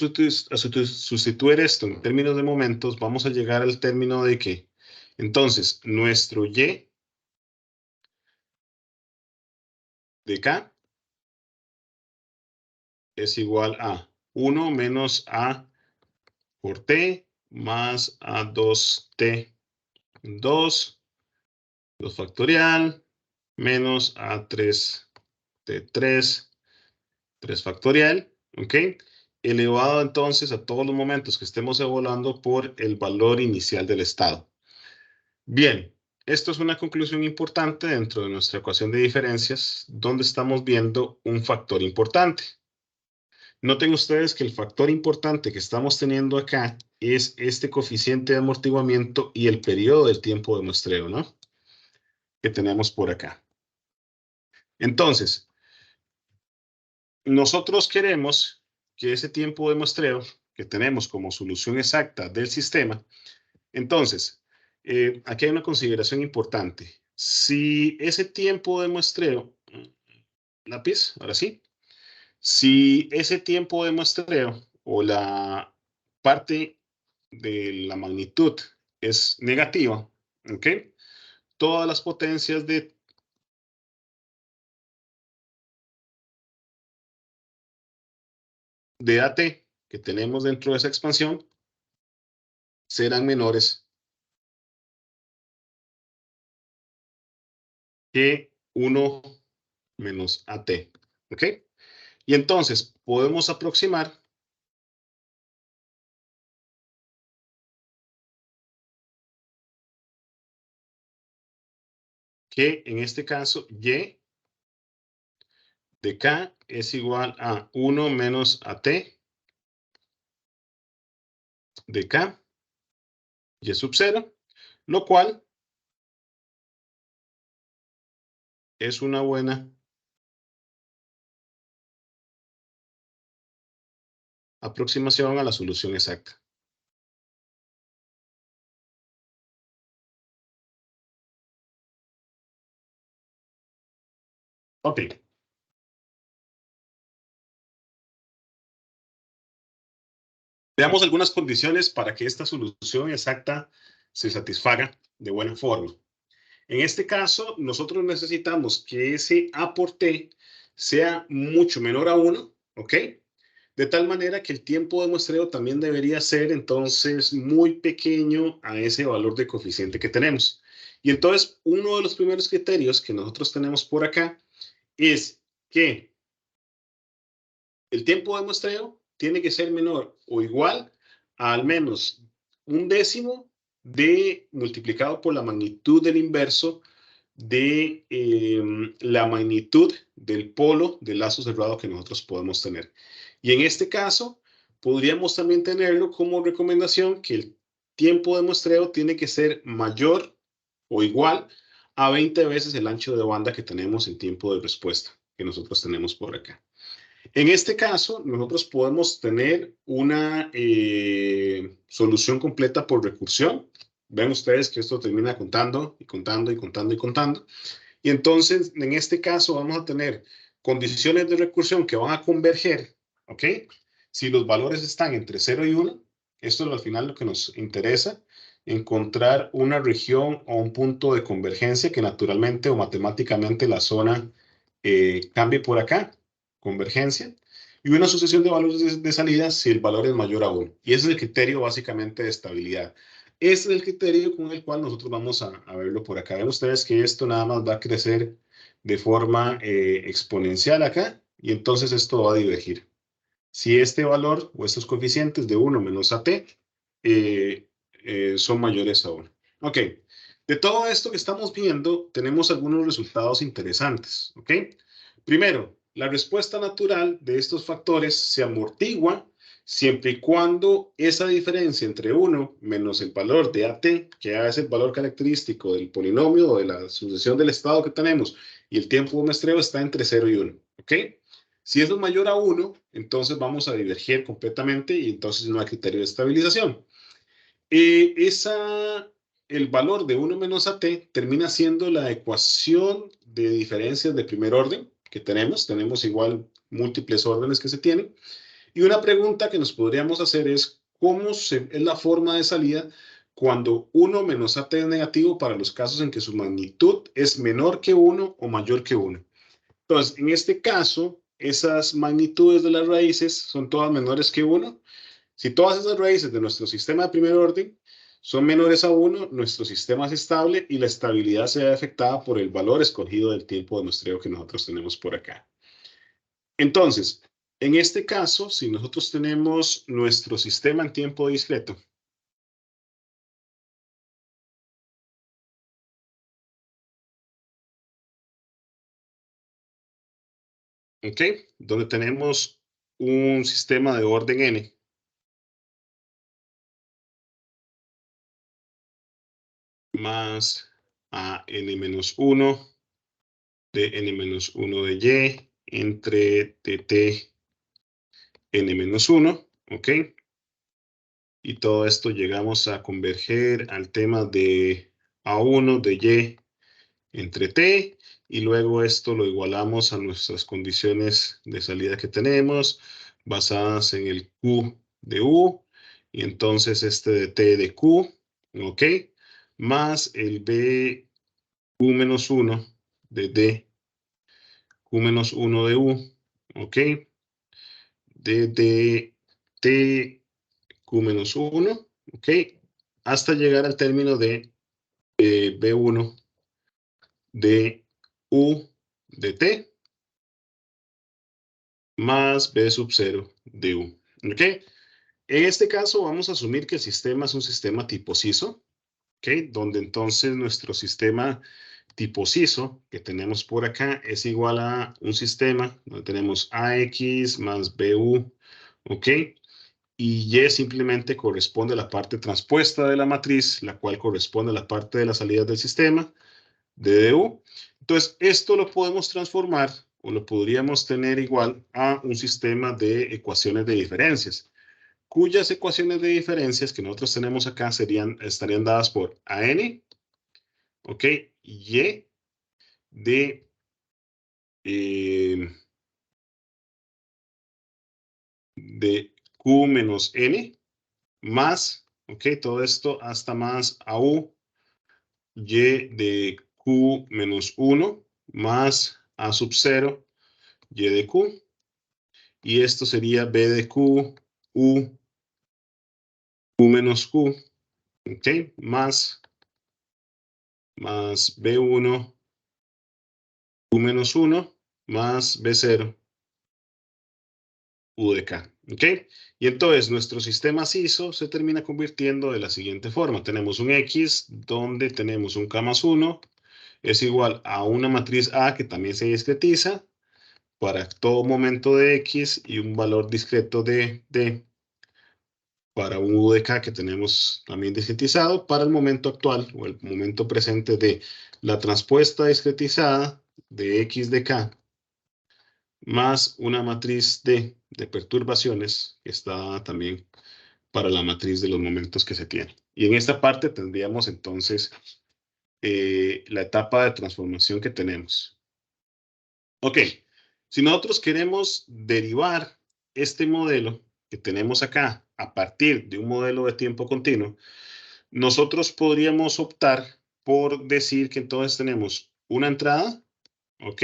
sustituir esto en términos de momentos, vamos a llegar al término de que, entonces, nuestro y de k es igual a 1 menos a por t más a 2t 2 factorial menos a 3t3 3 factorial, ¿ok? Elevado entonces a todos los momentos que estemos evaluando por el valor inicial del estado. Bien, esto es una conclusión importante dentro de nuestra ecuación de diferencias, donde estamos viendo un factor importante. Noten ustedes que el factor importante que estamos teniendo acá es este coeficiente de amortiguamiento y el periodo del tiempo de muestreo, ¿no? Que tenemos por acá. Entonces, nosotros queremos que ese tiempo de muestreo que tenemos como solución exacta del sistema, entonces, aquí hay una consideración importante. Si ese tiempo de muestreo, lápiz, ahora sí, si ese tiempo de muestreo o la parte de la magnitud es negativa, ¿ok? Todas las potencias de AT que tenemos dentro de esa expansión serán menores que 1 menos AT, ¿ok? Y entonces podemos aproximar que en este caso Y de K es igual a 1 menos AT de K y sub 0, lo cual es una buena aproximación a la solución exacta. Ok. Veamos algunas condiciones para que esta solución exacta se satisfaga de buena forma. En este caso, nosotros necesitamos que ese A por T sea mucho menor a 1, ¿ok? De tal manera que el tiempo de muestreo también debería ser entonces muy pequeño a ese valor de coeficiente que tenemos. Y entonces, uno de los primeros criterios que nosotros tenemos por acá es que el tiempo de muestreo tiene que ser menor o igual a al menos 1/10 de multiplicado por la magnitud del inverso de la magnitud del polo del lazo cerrado que nosotros podemos tener. Y en este caso, podríamos también tenerlo como recomendación que el tiempo de muestreo tiene que ser mayor o igual a 20 veces el ancho de banda que tenemos en tiempo de respuesta que nosotros tenemos por acá. En este caso, nosotros podemos tener una solución completa por recursión. Ven ustedes que esto termina contando y contando y contando y contando. Y entonces, en este caso, vamos a tener condiciones de recursión que van a converger, ¿ok? Si los valores están entre 0 y 1, esto es al final lo que nos interesa, encontrar una región o un punto de convergencia que naturalmente o matemáticamente la zona cambie por acá, convergencia, y una sucesión de valores de salida si el valor es mayor a 1. Y ese es el criterio básicamente de estabilidad. Ese es el criterio con el cual nosotros vamos a verlo por acá. Ven ustedes que esto nada más va a crecer de forma exponencial acá, y entonces esto va a divergir. Si este valor o estos coeficientes de 1 menos AT son mayores a 1. Ok, de todo esto que estamos viendo, tenemos algunos resultados interesantes. Ok, primero, la respuesta natural de estos factores se amortigua siempre y cuando esa diferencia entre 1 menos el valor de AT, que es el valor característico del polinomio o de la sucesión del estado que tenemos, y el tiempo de muestreo está entre 0 y 1. ¿Ok? Si eso es mayor a 1, entonces vamos a diverger completamente y entonces no hay criterio de estabilización. El valor de 1 menos AT termina siendo la ecuación de diferencias de primer orden que tenemos. Tenemos igual múltiples órdenes que se tienen. Y una pregunta que nos podríamos hacer es, ¿cómo es la forma de salida cuando 1 menos AT es negativo para los casos en que su magnitud es menor que 1 o mayor que 1? Entonces, en este caso, esas magnitudes de las raíces son todas menores que 1. Si todas esas raíces de nuestro sistema de primer orden son menores a 1, nuestro sistema es estable y la estabilidad se ve afectada por el valor escogido del tiempo de muestreo que nosotros tenemos por acá. Entonces, en este caso, si nosotros tenemos nuestro sistema en tiempo discreto, ¿ok? Donde tenemos un sistema de orden n, más a n-1 de n-1 de y entre dt n-1, ¿ok? Y todo esto llegamos a converger al tema de A1 de Y entre T, y luego esto lo igualamos a nuestras condiciones de salida que tenemos, basadas en el Q de U, y entonces este de T de Q, ¿ok? Más el B Q-1 de D, Q-1 de U, ¿ok? De T Q-1, ¿ok? Hasta llegar al término de B1 de U de T más B sub 0 de U. ¿Ok? En este caso vamos a asumir que el sistema es un sistema tipo CISO, ¿ok? Donde entonces nuestro sistema tipo CISO que tenemos por acá es igual a un sistema donde tenemos AX más BU, ¿ok? Y Y simplemente corresponde a la parte transpuesta de la matriz, la cual corresponde a la parte de las salidas del sistema, de DU. Entonces, esto lo podemos transformar o lo podríamos tener igual a un sistema de ecuaciones de diferencias, cuyas ecuaciones de diferencias que nosotros tenemos acá estarían dadas por AN, ¿ok? Y de Q menos N más, ¿ok? Todo esto hasta más AU Y de Q menos 1 más A sub 0 Y de Q. Y esto sería B de Q, U, Q menos Q, ¿ok? Más B1, Q menos 1, más B0, U de K, ¿ok? Y entonces nuestro sistema CISO se termina convirtiendo de la siguiente forma. Tenemos un X donde tenemos un K más 1 es igual a una matriz A que también se discretiza para todo momento de X y un valor discreto de D para un U de K que tenemos también discretizado para el momento actual o el momento presente de la transpuesta discretizada de X de K más una matriz de perturbaciones que está también para la matriz de los momentos que se tiene. Y en esta parte tendríamos entonces la etapa de transformación que tenemos. Ok, si nosotros queremos derivar este modelo que tenemos acá a partir de un modelo de tiempo continuo, nosotros podríamos optar por decir que entonces tenemos una entrada, ¿ok?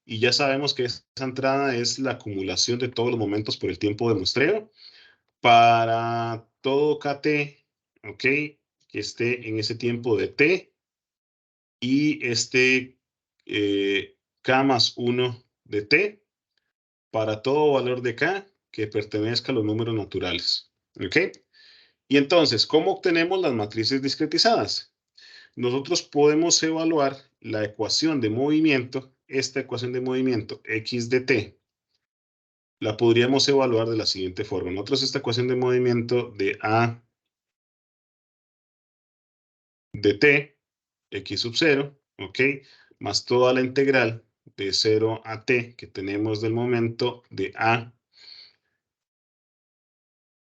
Y ya sabemos que esa entrada es la acumulación de todos los momentos por el tiempo de muestreo para todo KT, ¿ok? Que esté en ese tiempo de T y este K más 1 de T para todo valor de K que pertenezca a los números naturales, ¿ok? Y entonces, ¿cómo obtenemos las matrices discretizadas? Nosotros podemos evaluar la ecuación de movimiento, esta ecuación de movimiento x de t, la podríamos evaluar de la siguiente forma. Nosotros esta ecuación de movimiento de a de t, x sub 0, ¿ok? Más toda la integral de 0 a t que tenemos del momento de a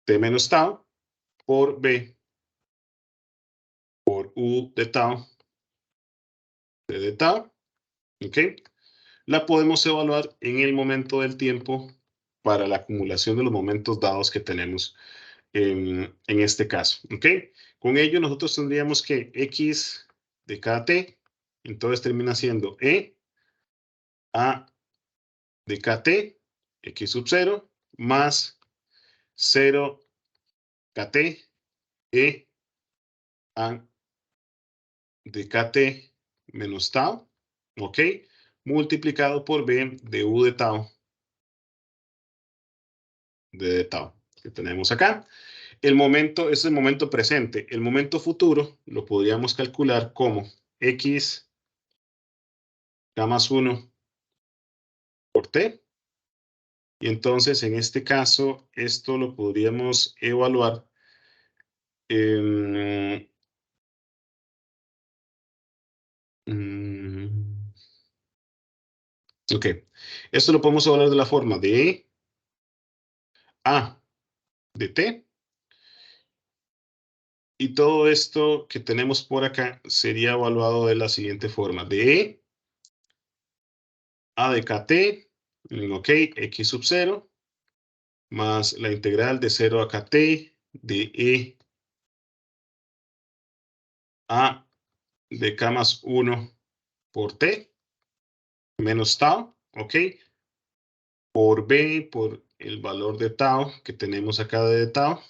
t menos tau por b por u de tau t de tau, ¿ok? La podemos evaluar en el momento del tiempo para la acumulación de los momentos dados que tenemos en este caso, ¿ok? Con ello nosotros tendríamos que x de cada t, entonces termina siendo e a de kt, x sub 0, más 0 kt e a de kt menos tau, ¿ok? Multiplicado por b de u de tau, de tau, que tenemos acá. El momento es el momento presente. El momento futuro lo podríamos calcular como x k más 1 por t. Y entonces, en este caso, esto lo podríamos evaluar en... ok, esto lo podemos evaluar de la forma de a de t. Y todo esto que tenemos por acá sería evaluado de la siguiente forma. De a de kt, ok, x sub 0, más la integral de 0 a kt de e a de k más 1 por t, menos tau, ok, por b, por el valor de tau que tenemos acá de tau,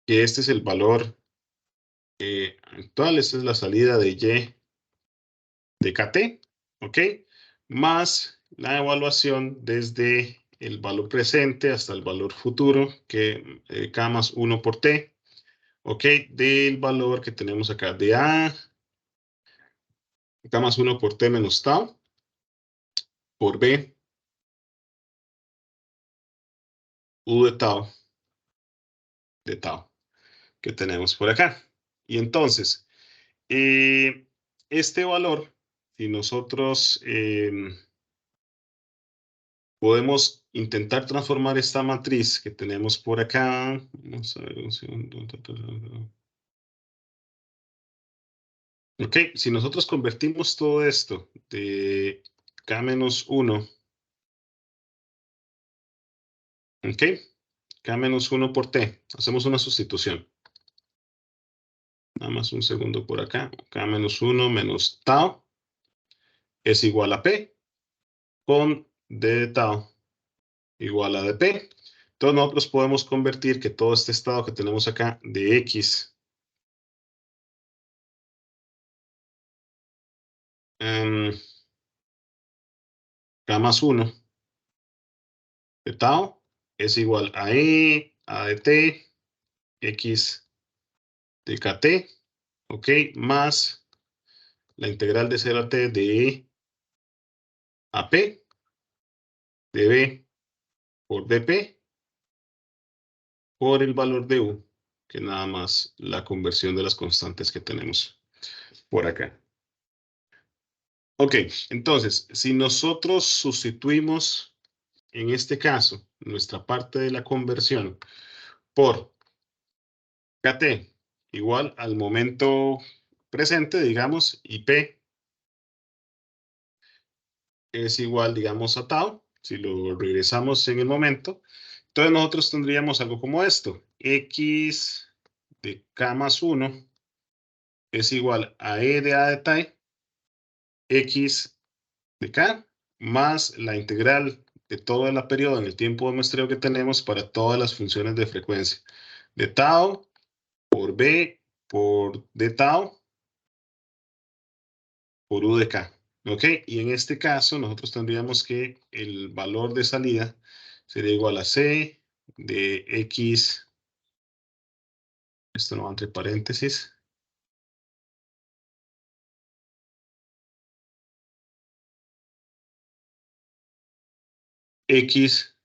que este es el valor actual, esta es la salida de y de kt, ok, más la evaluación desde el valor presente hasta el valor futuro, que k más 1 por t, ok, del valor que tenemos acá de a, k más 1 por t menos tau, por b, u de tau, que tenemos por acá. Y entonces, este valor, si nosotros podemos intentar transformar esta matriz que tenemos por acá. Vamos a ver un segundo. Ok, si nosotros convertimos todo esto de k-1, ok, k-1 por t, hacemos una sustitución. Nada más un segundo por acá. K-1 menos tau es igual a p con d de tau igual a dp. Entonces nosotros podemos convertir que todo este estado que tenemos acá de x k más 1 de tau es igual a e a de t x de kt, ok, más la integral de 0 a t de e a p de b por dp por el valor de u, que nada más la conversión de las constantes que tenemos por acá. Ok, entonces, si nosotros sustituimos en este caso nuestra parte de la conversión por kt igual al momento presente, digamos, y p es igual, digamos, a tau, si lo regresamos en el momento, entonces nosotros tendríamos algo como esto, x de k más 1 es igual a e de a de t, x de k, más la integral de todo el periodo en el tiempo de muestreo que tenemos para todas las funciones de frecuencia, de tau por b por d tau por u de k. ¿Ok? Y en este caso, nosotros tendríamos que el valor de salida sería igual a c de x, esto no va entre paréntesis, x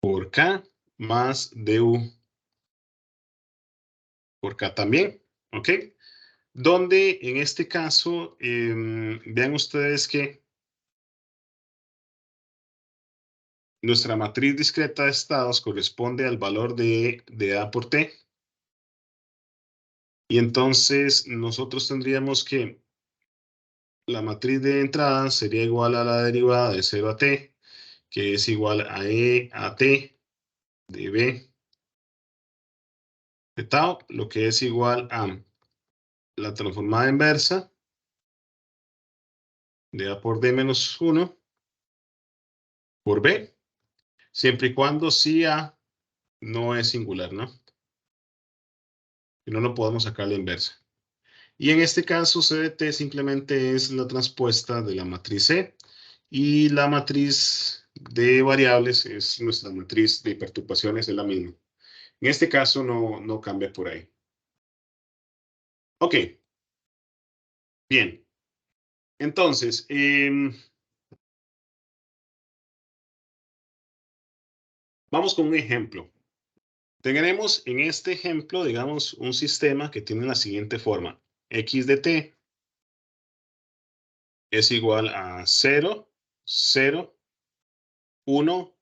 por k más du por k también. ¿Ok? donde en este caso, vean ustedes que nuestra matriz discreta de estados corresponde al valor de A por T. Y entonces nosotros tendríamos que la matriz de entrada sería igual a la derivada de 0 a T, que es igual a E a T de B de tau, lo que es igual a la transformada inversa de A por D menos 1 por B, siempre y cuando si A no es singular, ¿no? Y no podemos sacar la inversa. Y en este caso, C de T simplemente es la transpuesta de la matriz C. Y la matriz de variables es nuestra matriz de perturbaciones, es la misma. En este caso no cambia por ahí. Ok. Bien. Entonces, vamos con un ejemplo. Tenemos en este ejemplo, digamos, un sistema que tiene la siguiente forma. X de t es igual a 0, 0, 1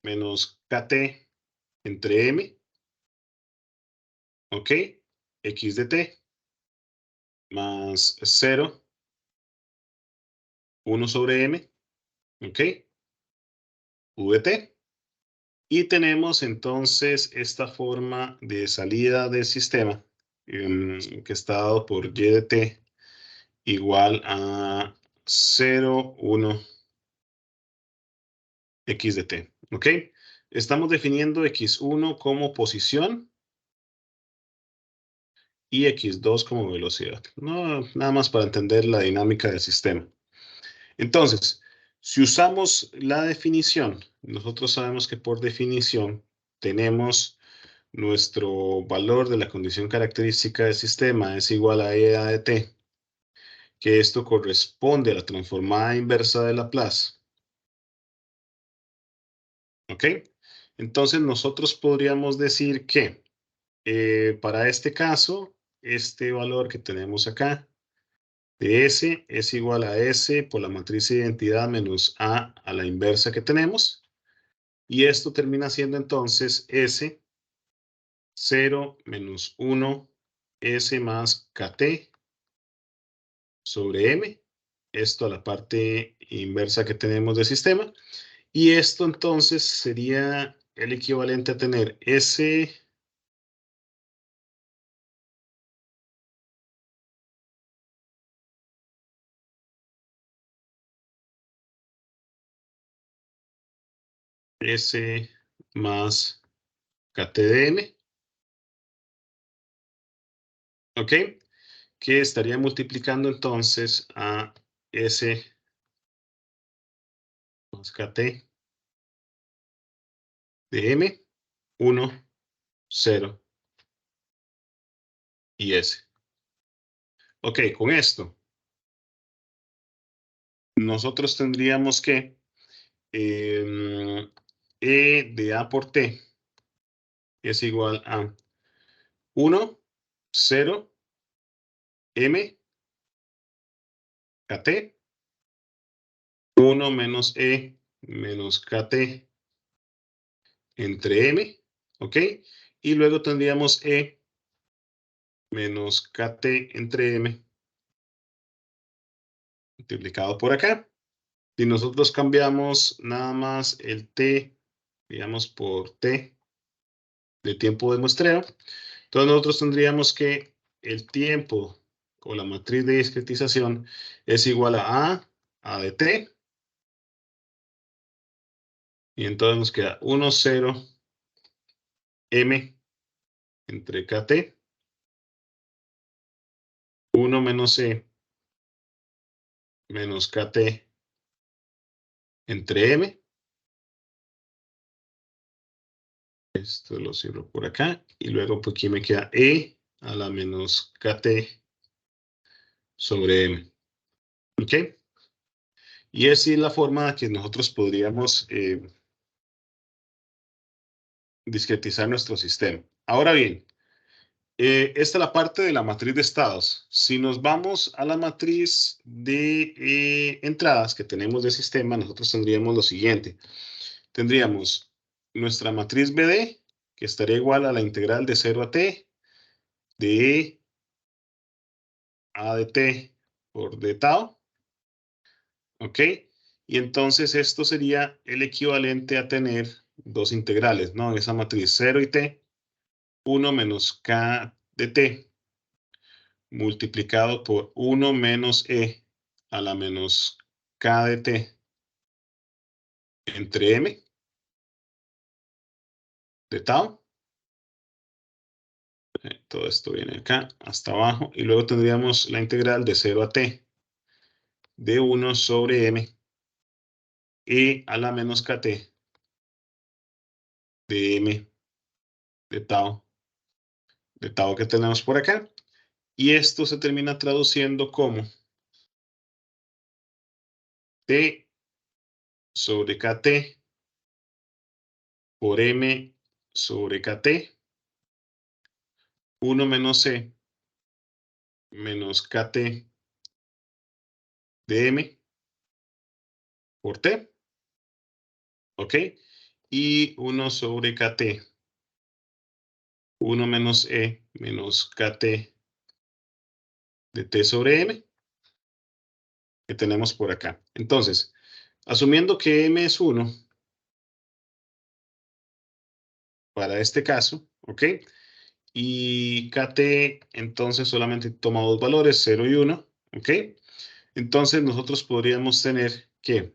menos kt entre m, ¿ok? X de t más 0, 1 sobre m, ¿ok? U de t. Y tenemos entonces esta forma de salida del sistema que está dado por y de t igual a 0, 1, x de t, ¿ok? Estamos definiendo x1 como posición y x2 como velocidad. No, nada más para entender la dinámica del sistema. Entonces, si usamos la definición, nosotros sabemos que por definición tenemos nuestro valor de la condición característica del sistema es igual a EA de t, que esto corresponde a la transformada inversa de Laplace. ¿Ok? Entonces nosotros podríamos decir que para este caso, este valor que tenemos acá de S es igual a S por la matriz de identidad menos A la inversa que tenemos. Y esto termina siendo entonces S 0 menos 1 S más KT sobre M. Esto a la parte inversa que tenemos del sistema. Y esto entonces sería el equivalente a tener S S más KTDM, ¿ok? Que estaría multiplicando entonces a S más KT de M, 1, 0 y S. Ok, con esto, nosotros tendríamos que E de A por T es igual a 1, 0, M, KT, 1 menos E menos KT entre M, ¿ok? Y luego tendríamos E menos KT entre M multiplicado por acá. Si nosotros cambiamos nada más el T, digamos, por T de tiempo de muestreo, entonces nosotros tendríamos que el tiempo o la matriz de discretización es igual a de T, y entonces nos queda 1, 0, M entre KT, 1 menos E menos KT entre M. Esto lo cierro por acá. Y luego pues aquí me queda E a la menos KT sobre M. ¿Ok? Y así es la forma que nosotros podríamos discretizar nuestro sistema. Ahora bien, Esta es la parte de la matriz de estados. Si nos vamos a la matriz de entradas que tenemos de sistema, nosotros tendríamos lo siguiente. Tendríamos nuestra matriz BD, que estaría igual a la integral de 0 a t de a de t por d tau. ¿Ok? Y entonces esto sería el equivalente a tener dos integrales, ¿no? Esa matriz 0 y t, 1 menos k de t, multiplicado por 1 menos e a la menos k de t entre m de tau. Todo esto viene acá hasta abajo. Y luego tendríamos la integral de 0 a t de 1 sobre m e a la menos kt de m de tau que tenemos por acá. Y esto se termina traduciendo como t sobre kt por m sobre kt, 1 menos c menos kt de m por t, ¿ok? Y 1 sobre kt, 1 menos e menos kt de t sobre m, que tenemos por acá. Entonces, asumiendo que m es 1, para este caso, ¿ok? Y kt, entonces solamente toma dos valores, 0 y 1, ¿ok? Entonces nosotros podríamos tener que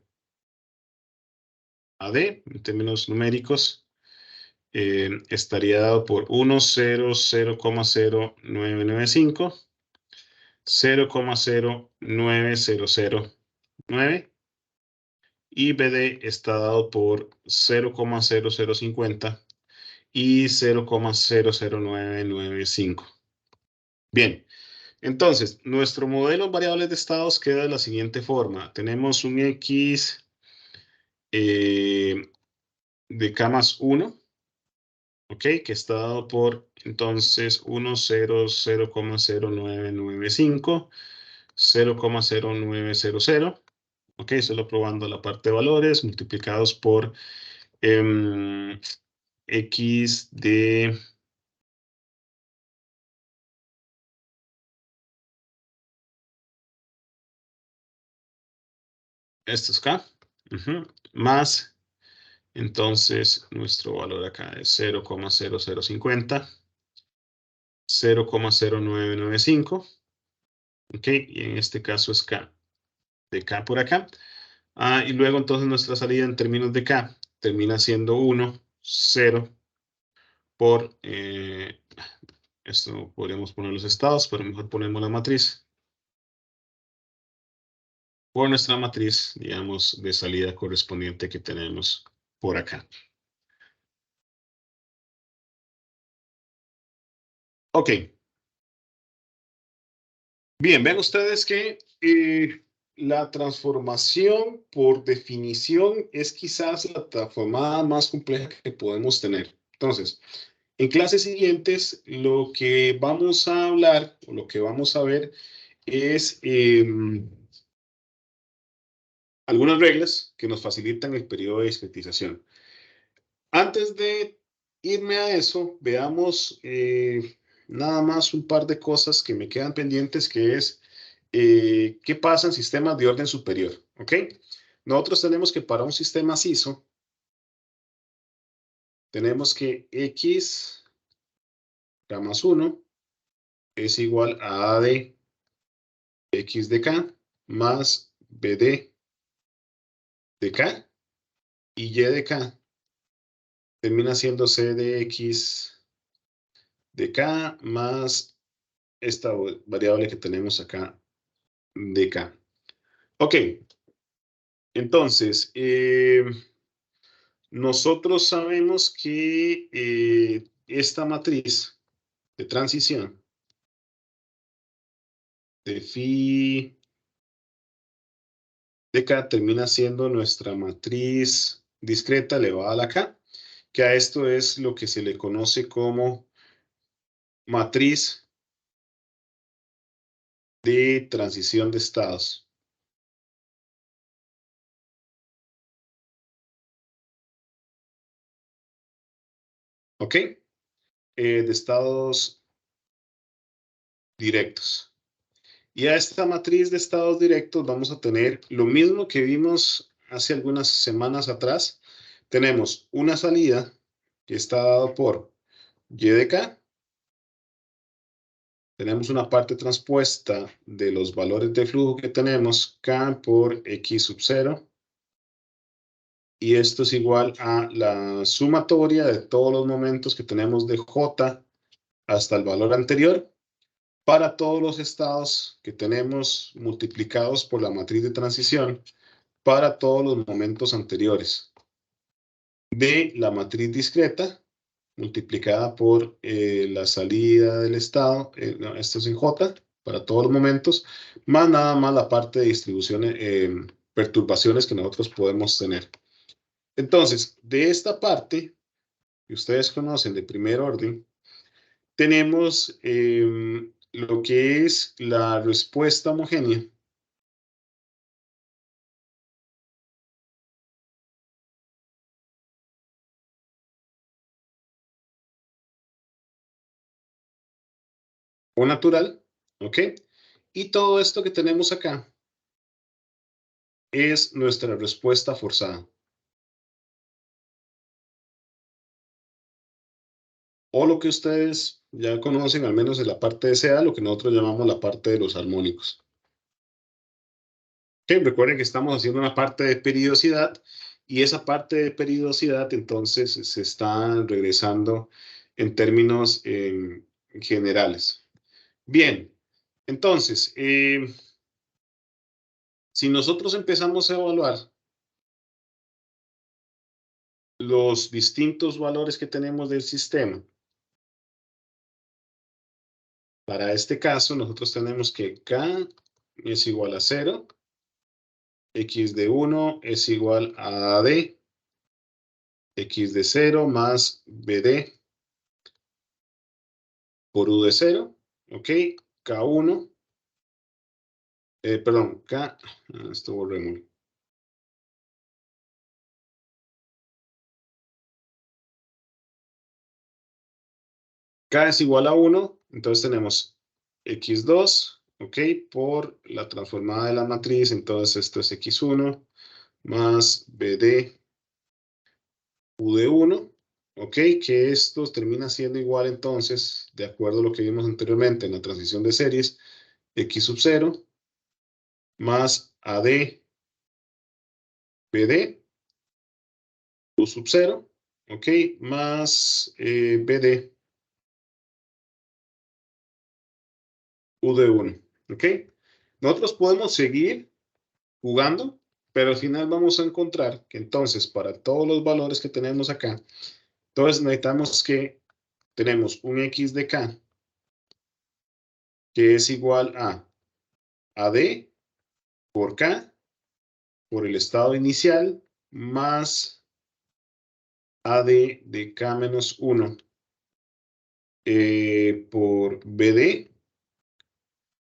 AD, en términos numéricos, estaría dado por 1, 0, 0,0995, 0,09009 y BD está dado por 0,0050 y 0,00995. Bien, entonces, nuestro modelo en variables de estados queda de la siguiente forma. Tenemos un X de K más 1, ¿ok? Que está dado por, entonces, 1, 0, 0,0995, 0,0900, ¿ok? Solo probando la parte de valores multiplicados por X de... Esto es K, más, entonces, nuestro valor acá es 0,0050, 0,0995, ¿ok? Y en este caso es K, de K por acá. Y luego entonces nuestra salida en términos de K termina siendo 1, 0 por, esto podríamos poner los estados, pero mejor ponemos la matriz. Por nuestra matriz, digamos, de salida correspondiente que tenemos por acá. Ok. Bien, ven ustedes que la transformación, por definición, es quizás la transformada más compleja que podemos tener. Entonces, en clases siguientes, lo que vamos a hablar, o lo que vamos a ver, es algunas reglas que nos facilitan el periodo de discretización. Antes de irme a eso, veamos nada más un par de cosas que me quedan pendientes, que es qué pasa en sistemas de orden superior, ¿ok? Nosotros tenemos que para un sistema CISO, tenemos que X, K más 1, es igual a A de X de K más BD de K y Y de K termina siendo C de X de K más esta variable que tenemos acá de K. Ok, entonces, nosotros sabemos que esta matriz de transición de phi de K termina siendo nuestra matriz discreta elevada a la K, que a esto es lo que se le conoce como matriz de transición de estados. ¿Ok? De estados directos. Y a esta matriz de estados directos vamos a tener lo mismo que vimos hace algunas semanas atrás. Tenemos una salida que está dado por y de k. Tenemos una parte transpuesta de los valores de flujo que tenemos, k por x sub 0. Y esto es igual a la sumatoria de todos los momentos que tenemos de j hasta el valor anterior para todos los estados que tenemos multiplicados por la matriz de transición para todos los momentos anteriores de la matriz discreta multiplicada por la salida del estado, no, esto es en J, para todos los momentos, más nada más la parte de distribuciones, perturbaciones que nosotros podemos tener. Entonces, de esta parte, que ustedes conocen de primer orden, tenemos lo que es la respuesta homogénea. O natural, ¿ok? Y todo esto que tenemos acá es nuestra respuesta forzada. O lo que ustedes ya conocen, al menos en la parte de SEA, lo que nosotros llamamos la parte de los armónicos. Okay, recuerden que estamos haciendo una parte de periodicidad y esa parte de periodicidad entonces se está regresando en términos generales. Bien, entonces, si nosotros empezamos a evaluar los distintos valores que tenemos del sistema, para este caso nosotros tenemos que K es igual a 0, X de 1 es igual a AD, X de 0 más BD por U de 0, ¿ok? K1, perdón, esto volvemos. K es igual a 1, entonces tenemos X2, ¿ok? Por la transformada de la matriz, entonces esto es X1 más BD U de 1, ¿ok? Que esto termina siendo igual entonces, de acuerdo a lo que vimos anteriormente en la transición de series, X sub 0 más AD BD U sub 0, ¿ok? Más BD U de 1, ¿ok? Nosotros podemos seguir jugando, pero al final vamos a encontrar que entonces para todos los valores que tenemos acá, entonces necesitamos que tenemos un X de K que es igual a AD por K por el estado inicial más AD de K menos 1 por BD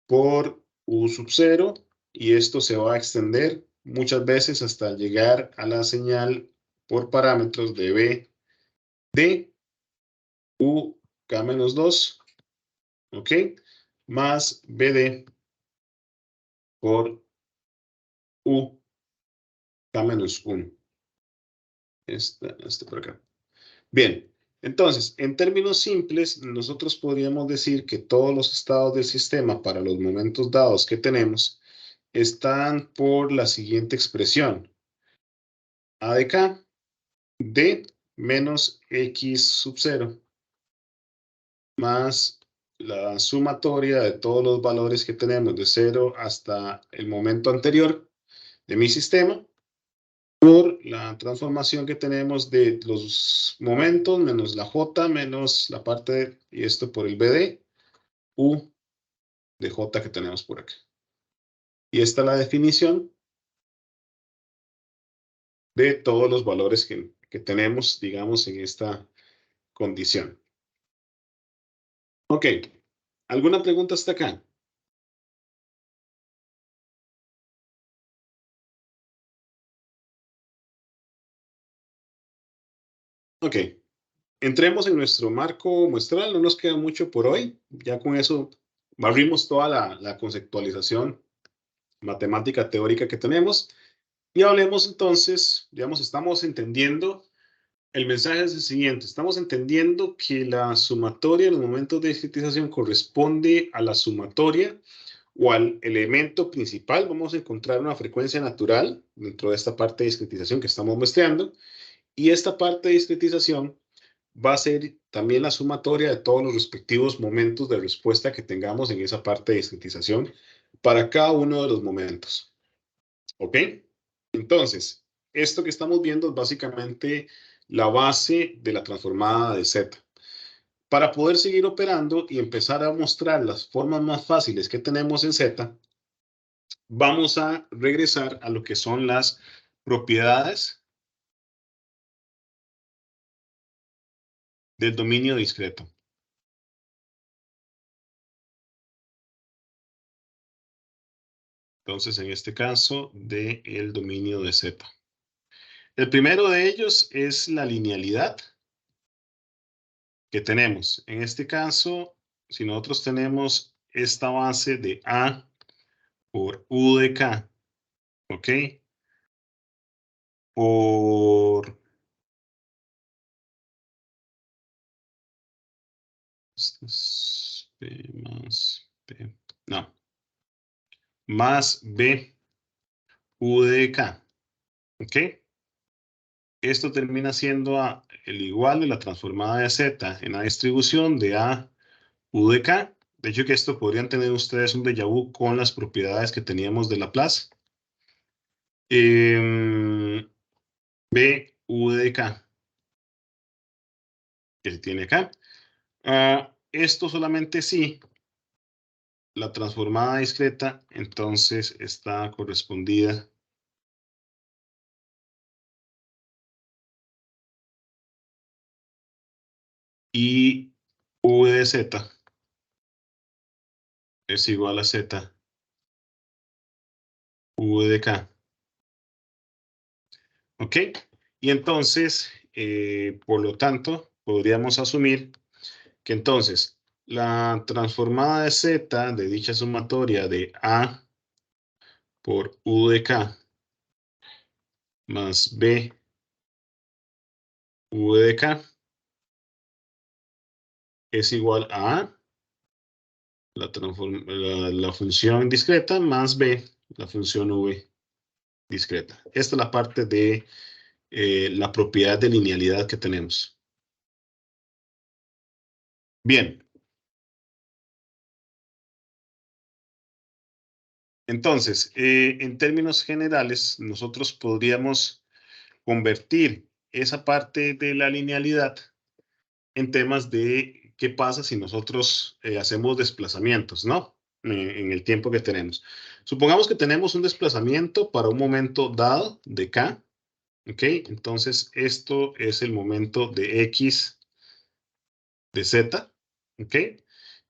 por U sub 0 y esto se va a extender muchas veces hasta llegar a la señal por parámetros de B de U K menos 2, ¿ok? Más BD por U K menos 1. Este por acá. Bien, entonces, en términos simples, nosotros podríamos decir que todos los estados del sistema para los momentos dados que tenemos están por la siguiente expresión. A de K, D menos X sub 0, más la sumatoria de todos los valores que tenemos de 0 hasta el momento anterior de mi sistema, por la transformación que tenemos de los momentos menos la J menos la parte de, y esto por el BD, U de J que tenemos por acá. Y esta es la definición de todos los valores que, tenemos, digamos, en esta condición. Ok. ¿Alguna pregunta hasta acá? Ok. Entremos en nuestro marco muestral. No nos queda mucho por hoy. Ya con eso barrimos toda la conceptualización matemática teórica que tenemos. Y hablemos entonces, digamos, estamos entendiendo, el mensaje es el siguiente, estamos entendiendo que la sumatoria en los momentos de discretización corresponde a la sumatoria o al elemento principal. Vamos a encontrar una frecuencia natural dentro de esta parte de discretización que estamos muestreando, y esta parte de discretización va a ser también la sumatoria de todos los respectivos momentos de respuesta que tengamos en esa parte de discretización para cada uno de los momentos. ¿Ok? Entonces, esto que estamos viendo es básicamente la base de la transformada de Z. Para poder seguir operando y empezar a mostrar las formas más fáciles que tenemos en Z, vamos a regresar a lo que son las propiedades del dominio discreto. Entonces, en este caso, del dominio de Z. El primero de ellos es la linealidad que tenemos. En este caso, si nosotros tenemos esta base de A por U de K, ¿ok? Por B más B, no, más B U de K, ¿ok? Esto termina siendo el igual de la transformada de Z en la distribución de A U de K. De hecho, que esto podrían tener ustedes un déjà vu con las propiedades que teníamos de Laplace. B U de K, que se tiene acá. Esto solamente sí, la transformada discreta, entonces está correspondida y V de Z es igual a Z V de K. ¿Ok? Y entonces, por lo tanto, podríamos asumir que entonces la transformada de Z de dicha sumatoria de A por U de K más B V de K es igual a la función discreta más B, la función V discreta. Esta es la parte de la propiedad de linealidad que tenemos. Bien. Entonces, en términos generales, nosotros podríamos convertir esa parte de la linealidad en temas de qué pasa si nosotros hacemos desplazamientos, ¿no? En el tiempo que tenemos. Supongamos que tenemos un desplazamiento para un momento dado de K, ¿ok? Entonces, esto es el momento de X de Z, ¿ok?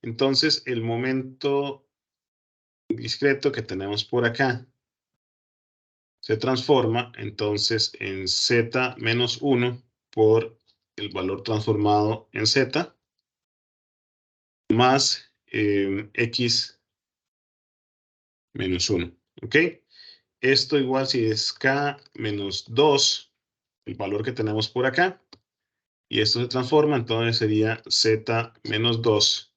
Entonces, el momento discreto que tenemos por acá se transforma entonces en Z menos 1 por el valor transformado en Z más X menos 1, ¿ok? Esto igual si es K menos 2, el valor que tenemos por acá, y esto se transforma, entonces sería Z menos 2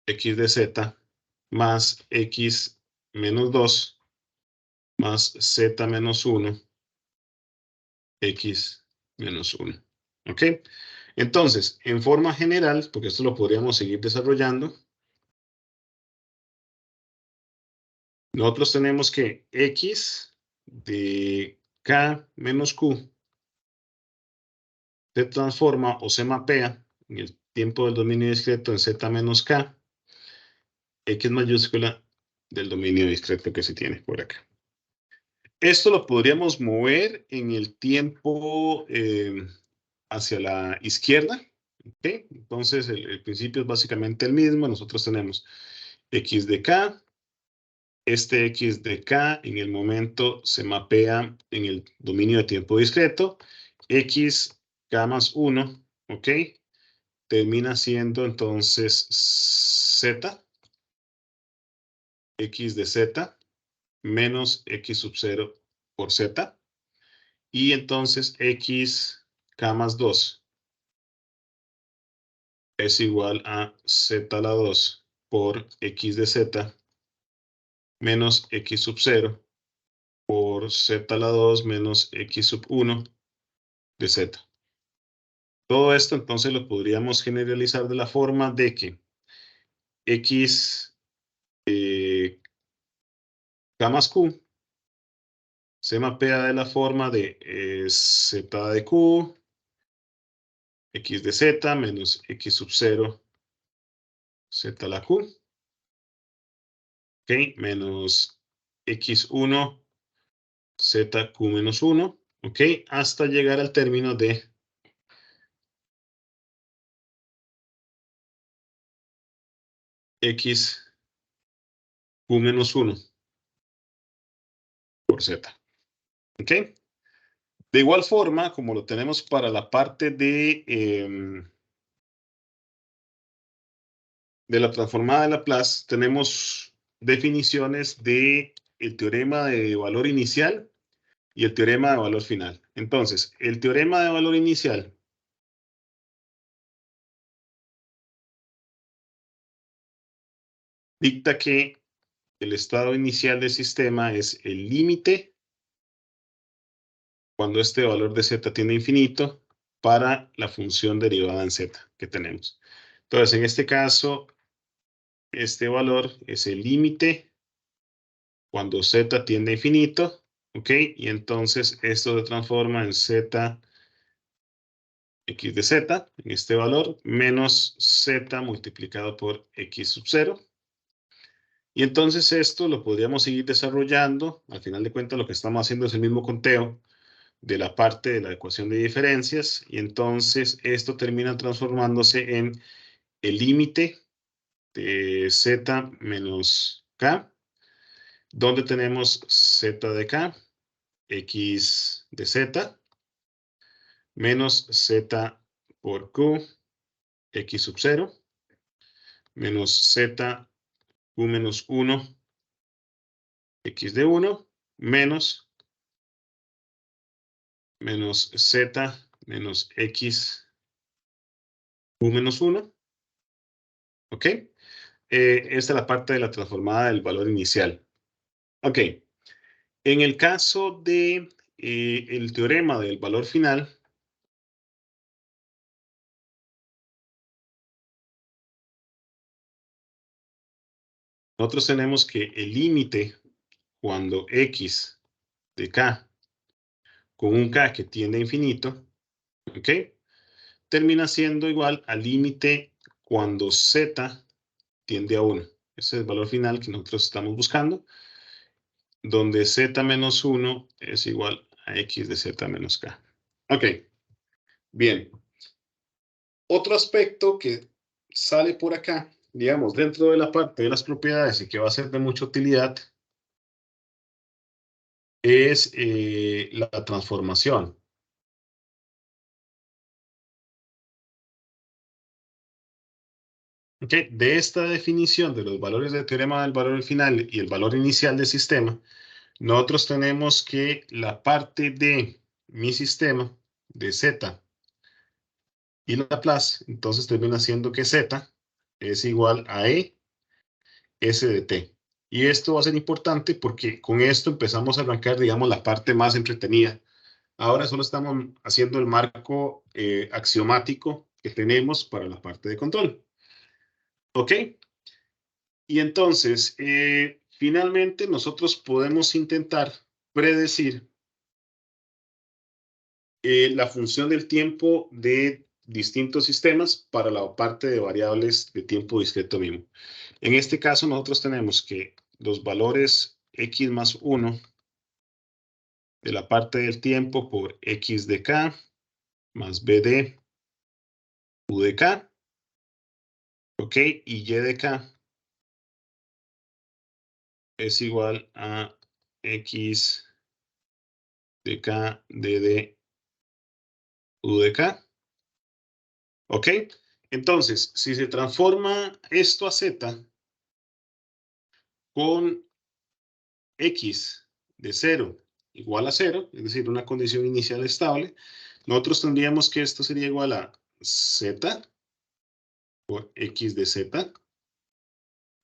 X de Z más X menos 2 más Z menos 1 X menos 1, ¿ok? Entonces, en forma general, porque esto lo podríamos seguir desarrollando, nosotros tenemos que X de K menos Q se transforma o se mapea en el tiempo del dominio discreto en Z menos K, X mayúscula del dominio discreto que se tiene por acá. Esto lo podríamos mover en el tiempo hacia la izquierda, ¿Okay? Entonces, el principio es básicamente el mismo. Nosotros tenemos x de k. Este x de k en el momento se mapea en el dominio de tiempo discreto. X k más 1, ¿ok? Termina siendo entonces z, x de z, menos x sub 0 por z. Y entonces x k más 2 es igual a z a la 2 por x de z menos x sub 0 por z a la 2 menos x sub 1 de z. Todo esto entonces lo podríamos generalizar de la forma de que x k más q se mapea de la forma de z de q, x de z menos x sub 0 z a la q, ¿ok? Menos x1 zq menos 1, ¿ok? Hasta llegar al término de x q menos 1 por z, ¿ok? De igual forma, como lo tenemos para la parte de la transformada de Laplace, tenemos definiciones de el teorema de valor inicial y el teorema de valor final. Entonces, el teorema de valor inicial dicta que el estado inicial del sistema es el límite cuando este valor de z tiende a infinito para la función derivada en z que tenemos. Entonces, en este caso, este valor es el límite cuando z tiende a infinito, ¿ok? Y entonces esto se transforma en z x de z, en este valor, menos z multiplicado por x sub 0. Y entonces esto lo podríamos seguir desarrollando. Al final de cuentas, lo que estamos haciendo es el mismo conteo de la parte de la ecuación de diferencias. Y entonces esto termina transformándose en el límite de z menos k, donde tenemos z de k, x de z, menos z por q, x sub 0, menos z q menos 1, x de 1, menos z menos x q menos 1, ¿ok? Esta es la parte de la transformada del valor inicial. Ok, en el caso de el teorema del valor final, nosotros tenemos que el límite cuando x de k con un k que tiende a infinito, ¿ok? Termina siendo igual al límite cuando z tiende a 1. Ese es el valor final que nosotros estamos buscando, donde z menos 1 es igual a x de z menos k. Ok, bien. Otro aspecto que sale por acá, digamos, dentro de la parte de las propiedades y que va a ser de mucha utilidad, es la transformación. Okay. De esta definición de los valores del teorema del valor final y el valor inicial del sistema, nosotros tenemos que la parte de mi sistema, de z y Laplace, entonces termina siendo que z es igual a e s de t. Y esto va a ser importante porque con esto empezamos a arrancar, digamos, la parte más entretenida. Ahora solo estamos haciendo el marco axiomático que tenemos para la parte de control. ¿Ok? Y entonces, finalmente nosotros podemos intentar predecir la función del tiempo de distintos sistemas para la parte de variables de tiempo discreto mismo. En este caso, nosotros tenemos que los valores x más 1 de la parte del tiempo por x de k más bd U de K. Ok, y Y de K es igual a X de K de U de K. Ok, entonces, si se transforma esto a Z con X de 0 igual a 0, es decir, una condición inicial estable, nosotros tendríamos que esto sería igual a Z por X de Z,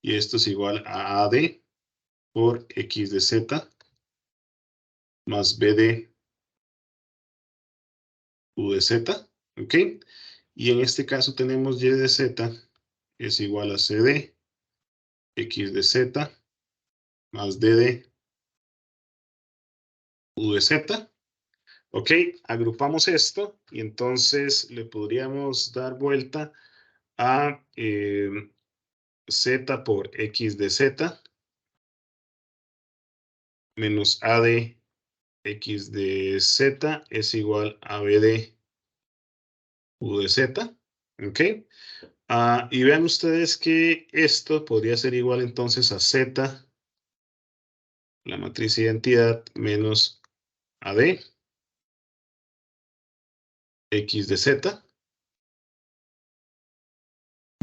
y esto es igual a AD por X de Z más BD U de Z, ¿ok? Y en este caso tenemos Y de Z es igual a CD X de Z más DD U de Z, ¿ok? Agrupamos esto y entonces le podríamos dar vuelta a Z por X de Z menos AD X de Z es igual a BD U de Z, ¿ok? Y vean ustedes que esto podría ser igual entonces a Z, la matriz de identidad, menos AD, X de Z,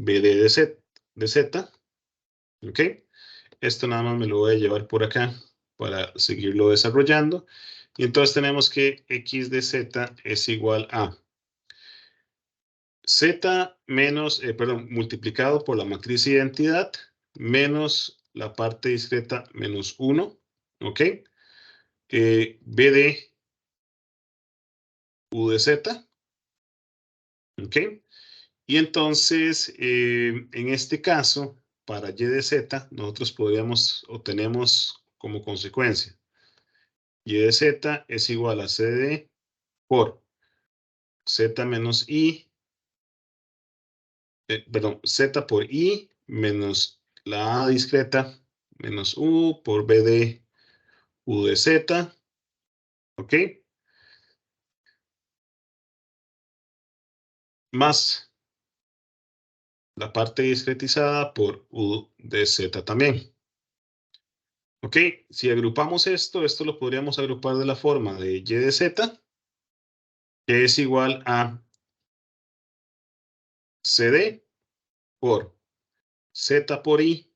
BD de Z, ¿ok? Esto nada más me lo voy a llevar por acá para seguirlo desarrollando. Y entonces tenemos que X de Z es igual a Z menos, perdón, multiplicado por la matriz de identidad menos la parte discreta menos 1, ¿ok? BD U de Z, ¿ok? Y entonces, en este caso, para Y de Z, nosotros podríamos, o tenemos como consecuencia, Y de Z es igual a CD por Z menos I, perdón, Z por I menos la A discreta menos U por BD U de Z, ¿ok? Más la parte discretizada por U de Z también. ¿Ok? Si agrupamos esto, esto lo podríamos agrupar de la forma de Y de Z, que es igual a CD por Z por I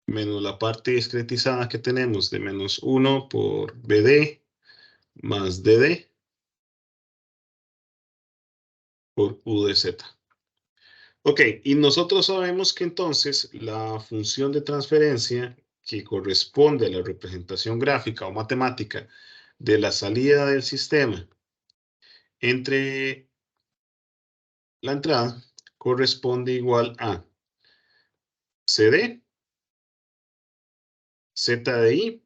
menos la parte discretizada que tenemos de menos 1 por BD más DD por U de Z. Ok, y nosotros sabemos que entonces la función de transferencia que corresponde a la representación gráfica o matemática de la salida del sistema entre la entrada corresponde igual a CD, ZDI,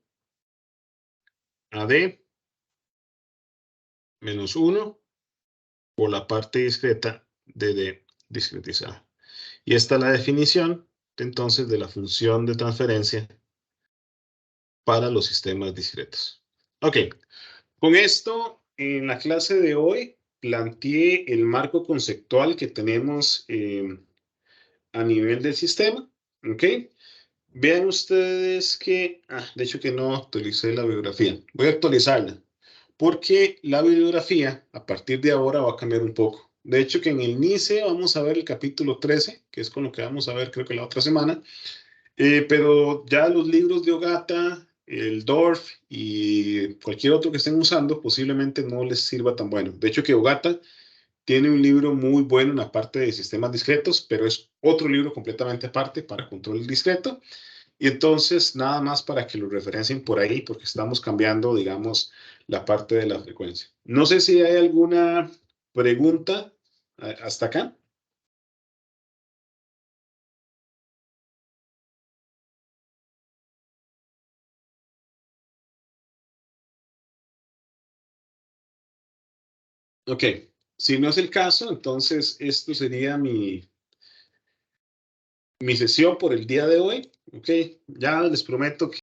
AD, menos 1 por la parte discreta de D discretizada. Y esta es la definición entonces de la función de transferencia para los sistemas discretos. Ok, con esto en la clase de hoy planteé el marco conceptual que tenemos a nivel del sistema. Ok, vean ustedes que, de hecho que no actualicé la bibliografía. Voy a actualizarla porque la bibliografía a partir de ahora va a cambiar un poco. De hecho que en el NICE vamos a ver el capítulo 13, que es con lo que vamos a ver creo que la otra semana. Pero ya los libros de Ogata, el DORF y cualquier otro que estén usando posiblemente no les sirva tan bueno. De hecho que Ogata tiene un libro muy bueno en la parte de sistemas discretos, pero es otro libro completamente aparte para control discreto. Y entonces, nada más para que lo referencien por ahí, porque estamos cambiando, digamos, la parte de la frecuencia. No sé si hay alguna pregunta hasta acá. Ok, si no es el caso, entonces esto sería mi sesión por el día de hoy. Ok, ya les prometo que